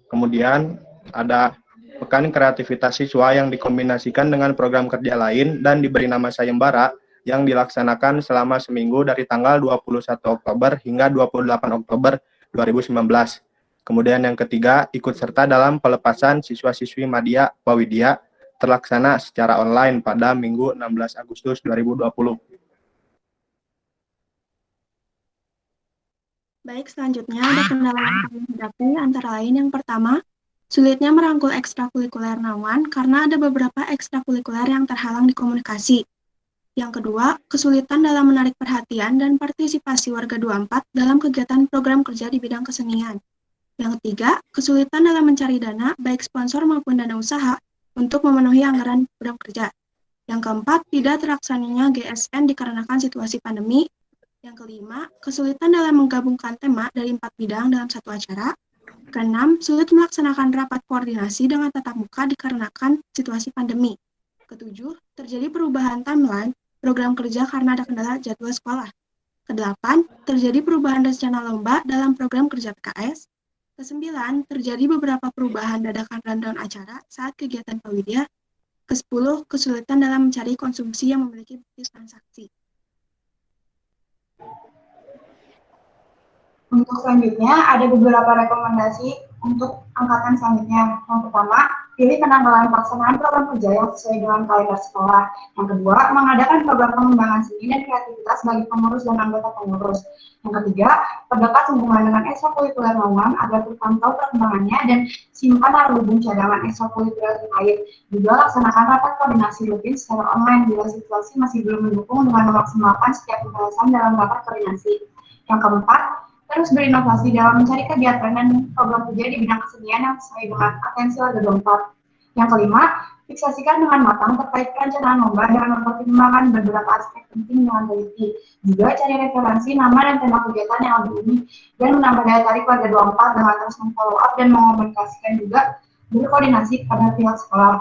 Speaker 22: Kemudian ada pekan kreativitas siswa yang dikombinasikan dengan program kerja lain dan diberi nama sayembara yang dilaksanakan selama seminggu dari tanggal 21 Oktober hingga 28 Oktober 2019. Kemudian yang ketiga, ikut serta dalam pelepasan siswa-siswi Madya Pawidya terlaksana secara online pada Minggu 16 Agustus 2020.
Speaker 16: Baik, selanjutnya ada kendala yang kami hadapi, antara lain yang pertama, sulitnya merangkul ekstrakurikuler naungan karena ada beberapa ekstrakurikuler yang terhalang di komunikasi. Yang kedua, kesulitan dalam menarik perhatian dan partisipasi warga 24 dalam kegiatan program kerja di bidang kesenian. Yang ketiga, kesulitan dalam mencari dana, baik sponsor maupun dana usaha, untuk memenuhi anggaran program kerja. Yang keempat, tidak terlaksananya GSN dikarenakan situasi pandemi. Yang kelima, kesulitan dalam menggabungkan tema dari 4 bidang dalam satu acara. Keenam, sulit melaksanakan rapat koordinasi dengan tatap muka dikarenakan situasi pandemi. Ketujuh, terjadi perubahan timeline program kerja karena ada kendala jadwal sekolah. Kedelapan, terjadi perubahan rencana lomba dalam program kerja PKS. Kesembilan, terjadi beberapa perubahan dadakan rundown acara saat kegiatan Pawidya. Kesepuluh, kesulitan dalam mencari konsumsi yang memiliki bukti transaksi.
Speaker 23: Untuk selanjutnya, ada beberapa rekomendasi untuk angkatan selanjutnya. Yang pertama, pilih penanggalan pelaksanaan program kerja yang sesuai dengan kalender sekolah. Yang kedua, mengadakan program pengembangan seni dan kreativitas bagi pengurus dan anggota pengurus. Yang ketiga, perdekat hubungan dengan ekstrakurikuler naungan agar terpantau perkembangannya dan simpan hubung cadangan ekstrakurikuler terkait. Juga laksanakan rapat koordinasi rutin secara online bila situasi masih belum mendukung dengan memaksimalkan setiap pembahasan dalam rapat koordinasi. Yang keempat, terus berinovasi dalam mencari kegiatan dan program kerja di bidang kesenian yang sesuai dengan atensi warga 24. Yang kelima, fiksasikan dengan matang terkait perencanaan lomba dengan mempertimbangkan beberapa aspek penting dengan teliti. Juga cari referensi nama dan tema kegiatan yang lebih unik dan menambah daya tarik warga 24 dengan terus memfollow up dan mengomunikasikan juga berkoordinasi kepada pihak sekolah.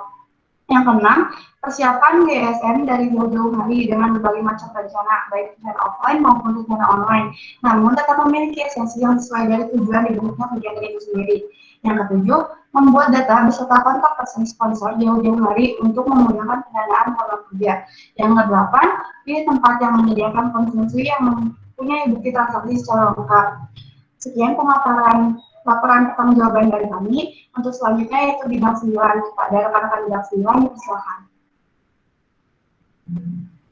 Speaker 23: Yang keenam, persiapan GSM dari jauh-jauh hari dengan berbagai macam rencana, baik secara offline maupun secara online. Namun tetap memiliki esensi yang sesuai dari tujuan dibentuknya kegiatan itu sendiri. Yang ketujuh, membuat data beserta kontak person sponsor jauh-jauh hari untuk memudahkan pendanaan program kerja. Yang kedelapan, pilih tempat yang menyediakan konsumsi yang mempunyai bukti transaksi secara lengkap. Sekian pemaparan laporan pertanggungjawaban dari kami. Untuk selanjutnya yaitu bidang 9. Kepada rekan-rekan bidang 9, dipersilakan.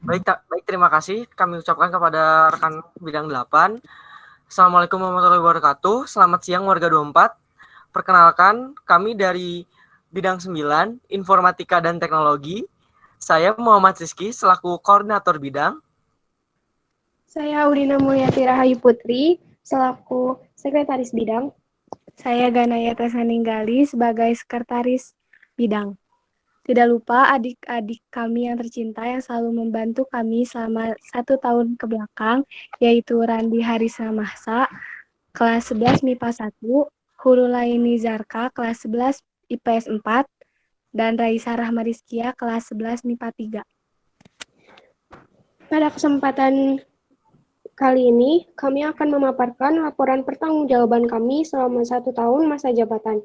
Speaker 1: Baik, terima kasih. Kami ucapkan kepada rekan bidang 8. Assalamualaikum warahmatullahi wabarakatuh. Selamat siang warga 24. Perkenalkan, kami dari bidang 9, Informatika dan Teknologi. Saya Muhammad Rizky selaku koordinator bidang.
Speaker 2: Saya Udina Mulyati Rahayu Putri selaku sekretaris bidang.
Speaker 9: Saya Ganaya Tesaninggali sebagai sekretaris bidang. Tidak lupa adik-adik kami yang tercinta yang selalu membantu kami selama 1 tahun ke belakang, yaitu Randi Harisa Mahsa, kelas 11 MIPA 1, Hurulaini Zarka, kelas 11 IPS 4, dan Raisa Rahmarizkia, kelas 11 MIPA 3.
Speaker 2: Pada kesempatan kali ini, kami akan memaparkan laporan pertanggungjawaban kami selama 1 tahun masa jabatan.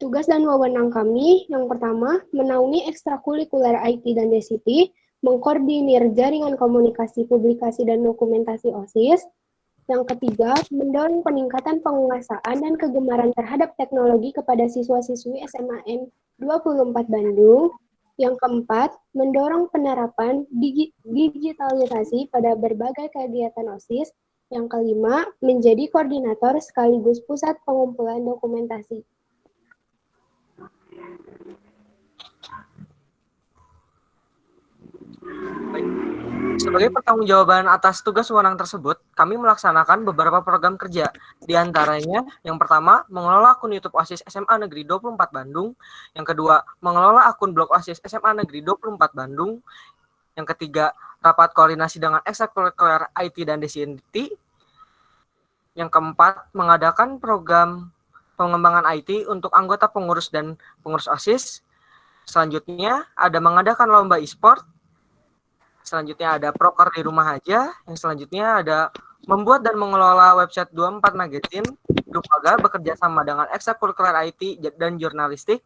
Speaker 2: Tugas dan wewenang kami, yang pertama, menaungi ekstrakurikuler IT dan DCT, mengkoordinir jaringan komunikasi, publikasi, dan dokumentasi OSIS. Yang ketiga, mendorong peningkatan penguasaan dan kegemaran terhadap teknologi kepada siswa-siswi SMAN 24 Bandung. Yang keempat, mendorong penerapan digitalisasi pada berbagai kegiatan OSIS. Yang kelima, menjadi koordinator sekaligus pusat pengumpulan dokumentasi.
Speaker 1: Baik. Sebagai pertanggungjawaban atas tugas wewenang tersebut, kami melaksanakan beberapa program kerja. Di antaranya, yang pertama, mengelola akun YouTube OSIS SMA Negeri 24 Bandung. Yang kedua, mengelola akun blog OSIS SMA Negeri 24 Bandung. Yang ketiga, rapat koordinasi dengan ekstrakurikuler IT dan DCT. Yang keempat, mengadakan program pengembangan IT untuk anggota pengurus dan pengurus OSIS. Selanjutnya, ada mengadakan lomba e-sport. Selanjutnya ada proker di rumah aja. Yang selanjutnya ada membuat dan mengelola website 24 Magazine. Juga bekerja sama dengan ekstrakurikuler IT dan jurnalistik.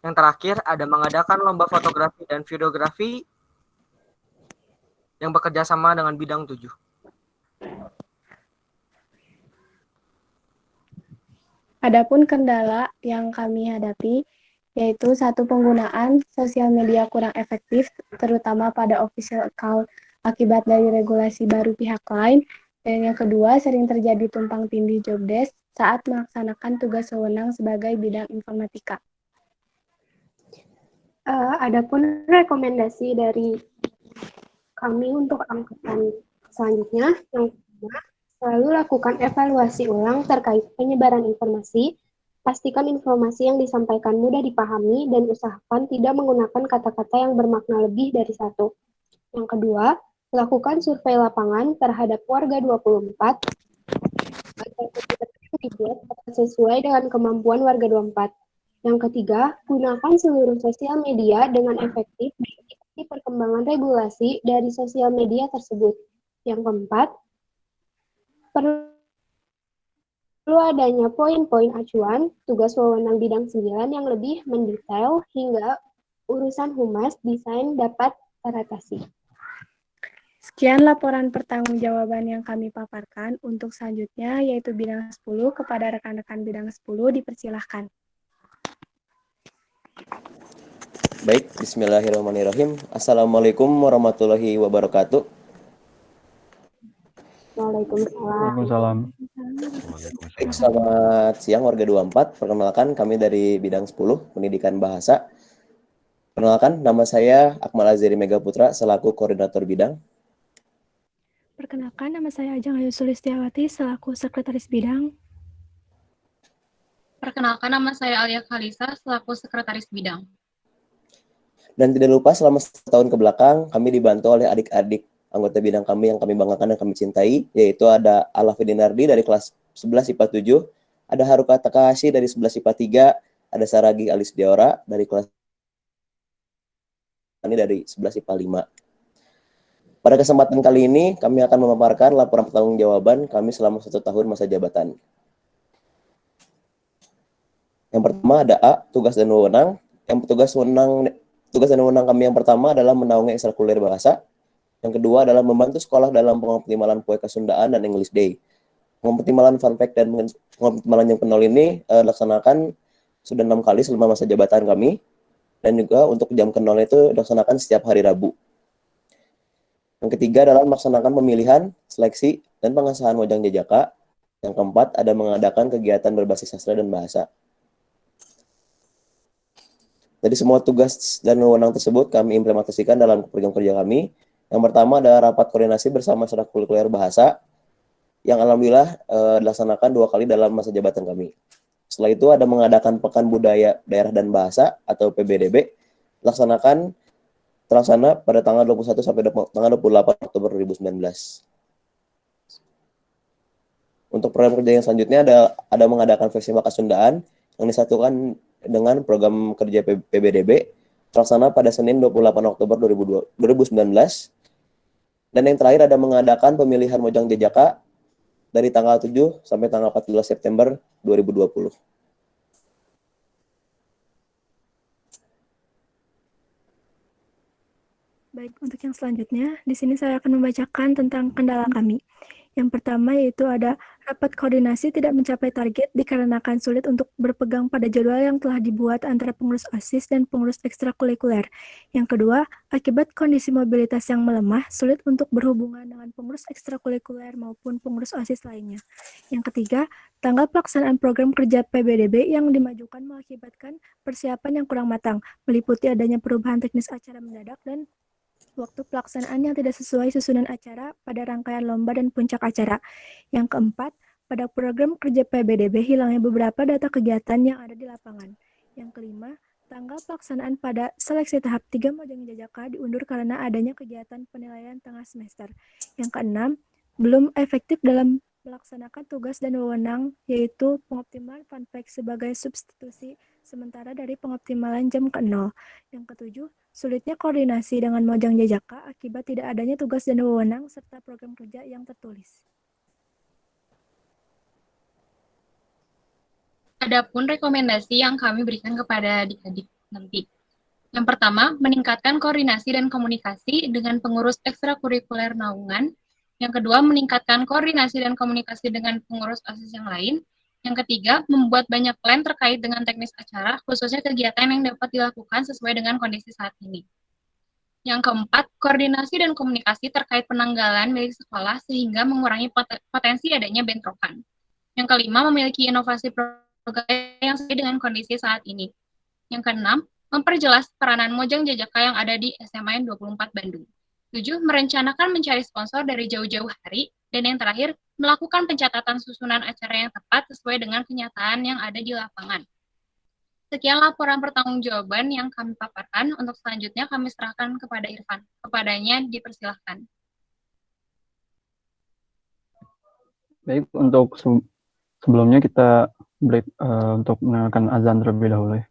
Speaker 1: Yang terakhir ada mengadakan lomba fotografi dan videografi yang bekerja sama dengan bidang 7.
Speaker 9: Adapun kendala yang kami hadapi yaitu satu, penggunaan sosial media kurang efektif, terutama pada official account akibat dari regulasi baru pihak lain. Dan yang kedua, sering terjadi tumpang tindih job desk saat melaksanakan tugas wewenang sebagai bidang informatika.
Speaker 2: Adapun rekomendasi dari kami untuk angkatan selanjutnya, yang pertama, selalu lakukan evaluasi ulang terkait penyebaran informasi. Pastikan informasi yang disampaikan mudah dipahami dan usahakan tidak menggunakan kata-kata yang bermakna lebih dari satu. Yang kedua, lakukan survei lapangan terhadap warga 24 agar dibuat sesuai dengan kemampuan warga 24. Yang ketiga, gunakan seluruh sosial media dengan efektif mengikuti perkembangan regulasi dari sosial media tersebut. Yang keempat, perlu adanya poin-poin acuan tugas wewenang bidang 9 yang lebih mendetail hingga urusan humas desain dapat teratasi.
Speaker 9: Sekian laporan pertanggungjawaban yang kami paparkan. Untuk selanjutnya yaitu bidang 10, kepada rekan-rekan bidang 10 dipersilahkan.
Speaker 3: Baik, bismillahirrahmanirrahim. Assalamualaikum warahmatullahi wabarakatuh.
Speaker 7: Waalaikumsalam.
Speaker 3: Baik, selamat siang warga 24. Perkenalkan kami dari bidang 10 Pendidikan Bahasa. Perkenalkan nama saya Akmal Azeri Mega Putra selaku koordinator bidang.
Speaker 5: Perkenalkan, nama saya Ajeng Ayu Sulistiawati selaku sekretaris bidang.
Speaker 6: Perkenalkan, nama saya Alia Khalisa selaku sekretaris bidang.
Speaker 3: Dan tidak lupa selama setahun ke belakang kami dibantu oleh adik-adik anggota bidang kami yang kami banggakan dan kami cintai, yaitu ada Ala Fidinardi dari kelas 11 IPA 7, ada Haruka Takahashi dari 11 IPA 3, ada Saragi Alis Diora dari kelas ini dari 11 IPA 5. Pada kesempatan kali ini kami akan memaparkan laporan pertanggungjawaban kami selama 1 tahun masa jabatan. Yang pertama ada A, tugas dan wewenang. Tugas dan wewenang kami yang pertama adalah menaungi ekstrakurikuler bahasa. Yang kedua adalah membantu sekolah dalam pengoptimalan Poe Kasundaan dan English Day. Pengoptimalan fun fact dan pengoptimalan yang kenal ini dilaksanakan sudah 6 kali selama masa jabatan kami. Dan juga untuk jam kenal itu dilaksanakan setiap hari Rabu. Yang ketiga adalah melaksanakan pemilihan, seleksi, dan pengesahan Mojang Jajaka. Yang keempat ada mengadakan kegiatan berbasis sastra dan bahasa. Jadi semua tugas dan wewenang tersebut kami implementasikan dalam program kerja kami. Yang pertama adalah rapat koordinasi bersama ekstrakurikuler bahasa yang alhamdulillah dilaksanakan 2 kali dalam masa jabatan kami. Setelah itu ada mengadakan Pekan Budaya Daerah dan Bahasa atau PBDB terlaksana pada tanggal 21 sampai tanggal 28 Oktober 2019. Untuk program kerja yang selanjutnya ada mengadakan festival Kasundaan yang disatukan dengan program kerja PBDB terlaksana pada Senin 28 Oktober 2019. Dan yang terakhir ada mengadakan pemilihan Mojang Jajaka dari tanggal 7 sampai tanggal 14 September 2020.
Speaker 5: Baik, untuk yang selanjutnya, di sini saya akan membacakan tentang kendala kami. Yang pertama yaitu ada rapat koordinasi tidak mencapai target dikarenakan sulit untuk berpegang pada jadwal yang telah dibuat antara pengurus OSIS dan pengurus ekstrakurikuler. Yang kedua, akibat kondisi mobilitas yang melemah, sulit untuk berhubungan dengan pengurus ekstrakurikuler maupun pengurus OSIS lainnya. Yang ketiga, tanggal pelaksanaan program kerja PBDB yang dimajukan mengakibatkan persiapan yang kurang matang, meliputi adanya perubahan teknis acara mendadak dan waktu pelaksanaan yang tidak sesuai susunan acara pada rangkaian lomba dan puncak acara. Yang keempat, pada program kerja PBDB hilangnya beberapa data kegiatan yang ada di lapangan. Yang kelima, tanggal pelaksanaan pada seleksi tahap 3 Mojang Jajaka diundur karena adanya kegiatan penilaian tengah semester. Yang keenam, belum efektif dalam melaksanakan tugas dan wewenang, yaitu pengoptimalan fun fact sebagai substitusi sementara dari pengoptimalan jam ke-0. Yang ketujuh, sulitnya koordinasi dengan Mojang Jajaka akibat tidak adanya tugas dan wewenang serta program kerja yang tertulis.
Speaker 6: Adapun rekomendasi yang kami berikan kepada adik-adik nanti. Yang pertama, meningkatkan koordinasi dan komunikasi dengan pengurus ekstrakurikuler naungan. Yang kedua, meningkatkan koordinasi dan komunikasi dengan pengurus OSIS yang lain. Yang ketiga, membuat banyak plan terkait dengan teknis acara, khususnya kegiatan yang dapat dilakukan sesuai dengan kondisi saat ini. Yang keempat, koordinasi dan komunikasi terkait penanggalan milik sekolah sehingga mengurangi potensi adanya bentrokan. Yang kelima, memiliki inovasi program yang sesuai dengan kondisi saat ini. Yang keenam, memperjelas peranan Mojang Jajaka yang ada di SMA 24 Bandung. 7. Merencanakan mencari sponsor dari jauh-jauh hari. Dan yang terakhir, melakukan pencatatan susunan acara yang tepat sesuai dengan kenyataan yang ada di lapangan. Sekian laporan pertanggungjawaban yang kami paparkan. Untuk selanjutnya kami serahkan kepada Irfan. Kepadanya dipersilahkan.
Speaker 7: Baik, untuk sebelumnya kita break untuk mendengarkan azan terlebih dahulu ya.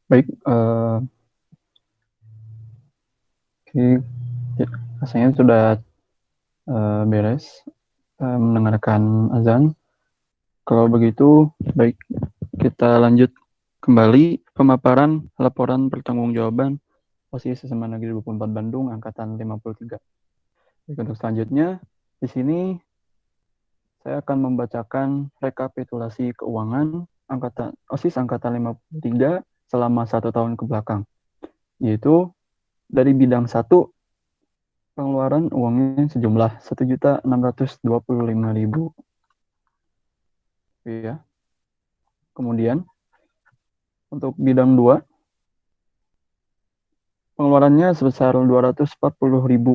Speaker 7: Baik, rasanya sudah beres mendengarkan azan. Kalau begitu, baik, kita lanjut kembali pemaparan laporan pertanggungjawaban OSIS SMA Negeri 24 Bandung angkatan 53. Baik, untuk selanjutnya, di sini saya akan membacakan rekapitulasi keuangan angkatan OSIS angkatan 53 selama 1 tahun ke belakang, yaitu dari bidang 1 pengeluaran uangnya sejumlah Rp1.625.000. Ya. Kemudian untuk bidang 2 pengeluarannya sebesar Rp240.000.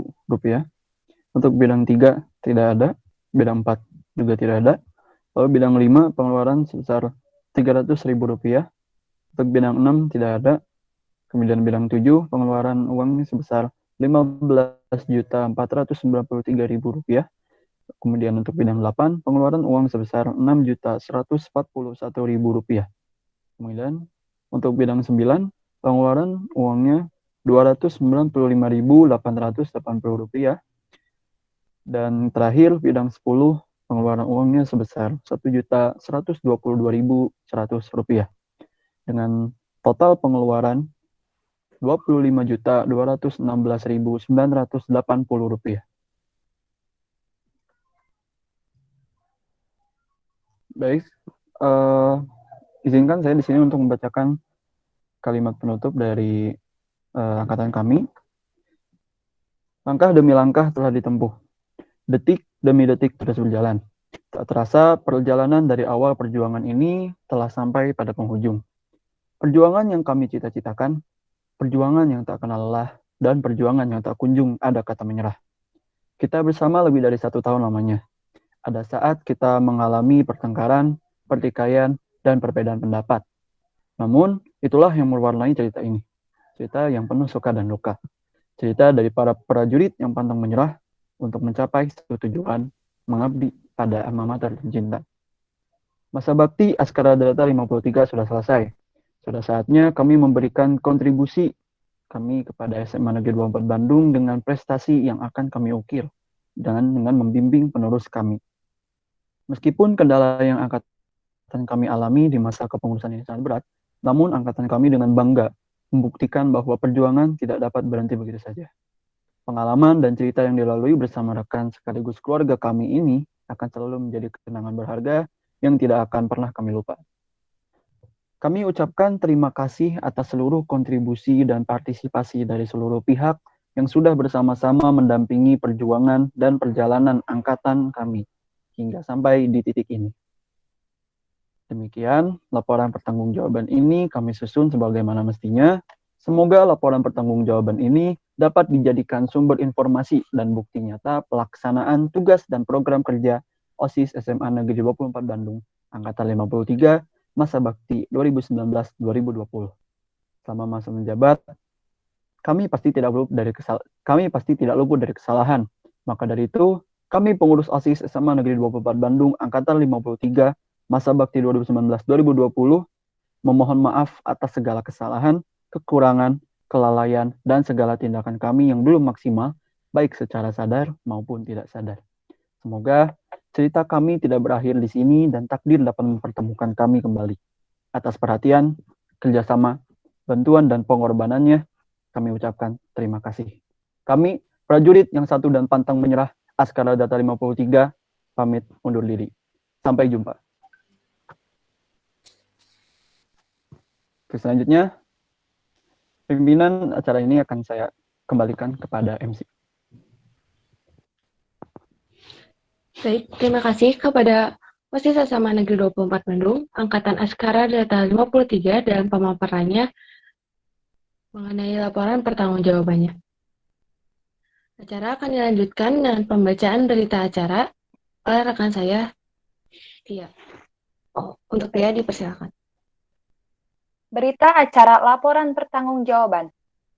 Speaker 7: Untuk bidang 3 tidak ada, bidang 4 juga tidak ada. Lalu bidang 5 pengeluaran sebesar Rp300.000. Untuk bidang 6 tidak ada. Kemudian bidang 7 pengeluaran uangnya sebesar Rp15.493.000. Kemudian untuk bidang 8 pengeluaran uang sebesar Rp6.141.000. Kemudian untuk bidang 9 pengeluaran uangnya Rp295.880. Dan terakhir bidang 10 pengeluaran uangnya sebesar Rp1.122.100 dengan total pengeluaran Rp25.216.980. Baik, izinkan saya di sini untuk membacakan kalimat penutup dari angkatan kami. Langkah demi langkah telah ditempuh, detik demi detik terus berjalan. Tak terasa perjalanan dari awal perjuangan ini telah sampai pada penghujung. Perjuangan yang kami cita-citakan, perjuangan yang tak kenal lelah, dan perjuangan yang tak kunjung ada kata menyerah. Kita bersama lebih dari 1 tahun lamanya. Ada saat kita mengalami pertengkaran, pertikaian, dan perbedaan pendapat. Namun, itulah yang mewarnai cerita ini. Cerita yang penuh suka dan duka. Cerita dari para prajurit yang pantang menyerah untuk mencapai satu tujuan, mengabdi pada alma mater tercinta. Masa bakti Askara Data 53 sudah selesai. Sudah saatnya kami memberikan kontribusi kami kepada SMA Negeri 24 Bandung dengan prestasi yang akan kami ukir dan dengan membimbing penerus kami. Meskipun kendala yang angkatan kami alami di masa kepengurusan ini sangat berat, namun angkatan kami dengan bangga membuktikan bahwa perjuangan tidak dapat berhenti begitu saja. Pengalaman dan cerita yang dilalui bersama rekan sekaligus keluarga kami ini akan selalu menjadi kenangan berharga yang tidak akan pernah kami lupa. Kami ucapkan terima kasih atas seluruh kontribusi dan partisipasi dari seluruh pihak yang sudah bersama-sama mendampingi perjuangan dan perjalanan angkatan kami hingga sampai di titik ini. Demikian laporan pertanggungjawaban ini kami susun sebagaimana mestinya. Semoga laporan pertanggungjawaban ini dapat dijadikan sumber informasi dan bukti nyata pelaksanaan tugas dan program kerja OSIS SMA Negeri 24 Bandung angkatan 53 masa bakti 2019-2020. Selama masa menjabat, kami pasti tidak luput dari kesalahan. Maka dari itu, kami pengurus OSIS SMA Negeri 24 Bandung angkatan 53 masa bakti 2019-2020 memohon maaf atas segala kesalahan, kekurangan, kelalaian, dan segala tindakan kami yang belum maksimal, baik secara sadar maupun tidak sadar. Semoga cerita kami tidak berakhir di sini dan takdir dapat mempertemukan kami kembali. Atas perhatian, kerjasama, bantuan, dan pengorbanannya, kami ucapkan terima kasih. Kami, prajurit yang satu dan pantang menyerah, Askara Data 53, pamit undur diri. Sampai jumpa. Selanjutnya, pimpinan acara ini akan saya kembalikan kepada MC.
Speaker 10: Baik, terima kasih kepada OSIS SMA Negeri 24 Bandung, Angkatan Askara Data 53 dan pemaparannya mengenai laporan pertanggungjawabannya. Acara akan dilanjutkan dengan pembacaan berita acara oleh rekan saya, Tia. Untuk Tia, dipersilakan.
Speaker 12: Berita acara laporan pertanggungjawaban.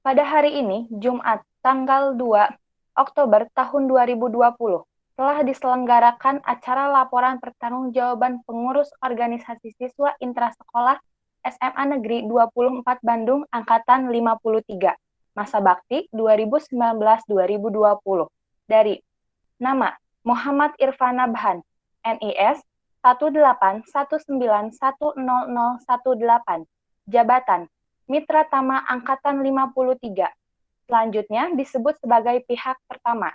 Speaker 12: Pada hari ini, Jumat, tanggal 2 Oktober tahun 2020, telah diselenggarakan acara laporan pertanggungjawaban pengurus organisasi siswa intrasekolah SMA Negeri 24 Bandung Angkatan 53, masa bakti 2019-2020. Dari nama Muhammad Irfan Nabhan, NIS 181910018, jabatan Mitra Tama Angkatan 53. Selanjutnya disebut sebagai pihak pertama.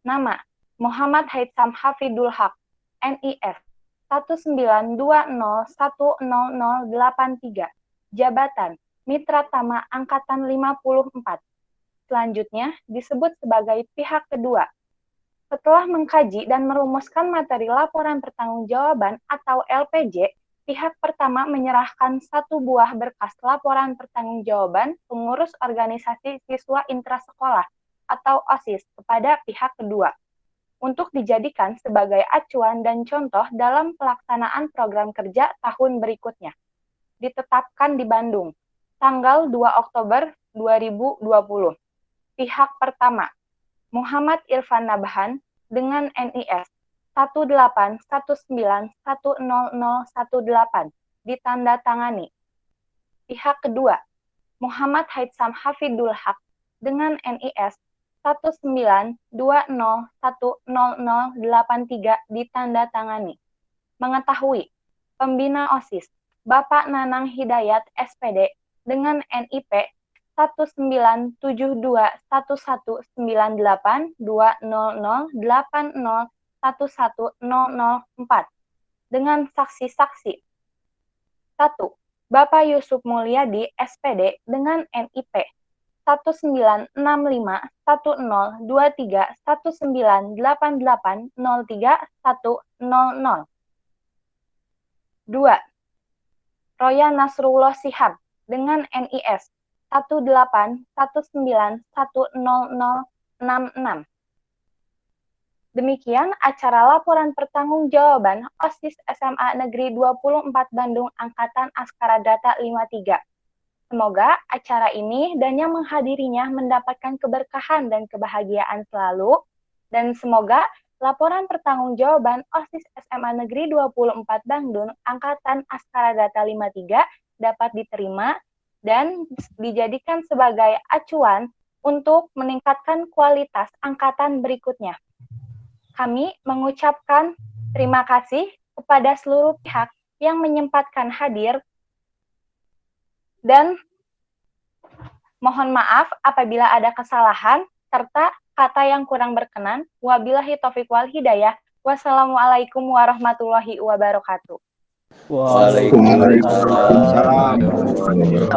Speaker 12: Nama Muhammad Haitsam Hafidul Haq, NIF 192010083, jabatan Mitra Tama Angkatan 54. Selanjutnya disebut sebagai pihak kedua. Setelah mengkaji dan merumuskan materi laporan pertanggungjawaban atau LPJ, pihak pertama menyerahkan 1 buah berkas laporan pertanggungjawaban pengurus organisasi siswa intrasekolah atau OSIS kepada pihak kedua untuk dijadikan sebagai acuan dan contoh dalam pelaksanaan program kerja tahun berikutnya. Ditetapkan di Bandung, tanggal 2 Oktober 2020. Pihak pertama, Muhammad Irfan Nabhan dengan NIS 181910018, ditandatangani. Pihak kedua, Muhammad Haitsam Hafidul Haq dengan NIS 192010083, ditandatangani. Mengetahui pembina OSIS Bapak Nanang Hidayat SPD dengan NIP 197219820080104 dengan saksi-saksi. 1. Bapak Yusuf Mulyadi SPD dengan NIP 1915319880310. 2. Roya Nasrullah Shihab dengan NIS 181910066. Demikian acara laporan pertanggungjawaban OSIS SMA Negeri 24 Bandung Angkatan Askara Data 53. Semoga acara ini dan yang menghadirinya mendapatkan keberkahan dan kebahagiaan selalu, dan semoga laporan pertanggungjawaban OSIS SMA Negeri 24 Bandung Angkatan Askara Data 53 dapat diterima dan dijadikan sebagai acuan untuk meningkatkan kualitas angkatan berikutnya. Kami mengucapkan terima kasih kepada seluruh pihak yang menyempatkan hadir dan mohon maaf apabila ada kesalahan serta kata yang kurang berkenan. Wabillahi taufiq wal hidayah. Wassalamualaikum warahmatullahi wabarakatuh.
Speaker 7: Waalaikumsalam. Alhamdulillah.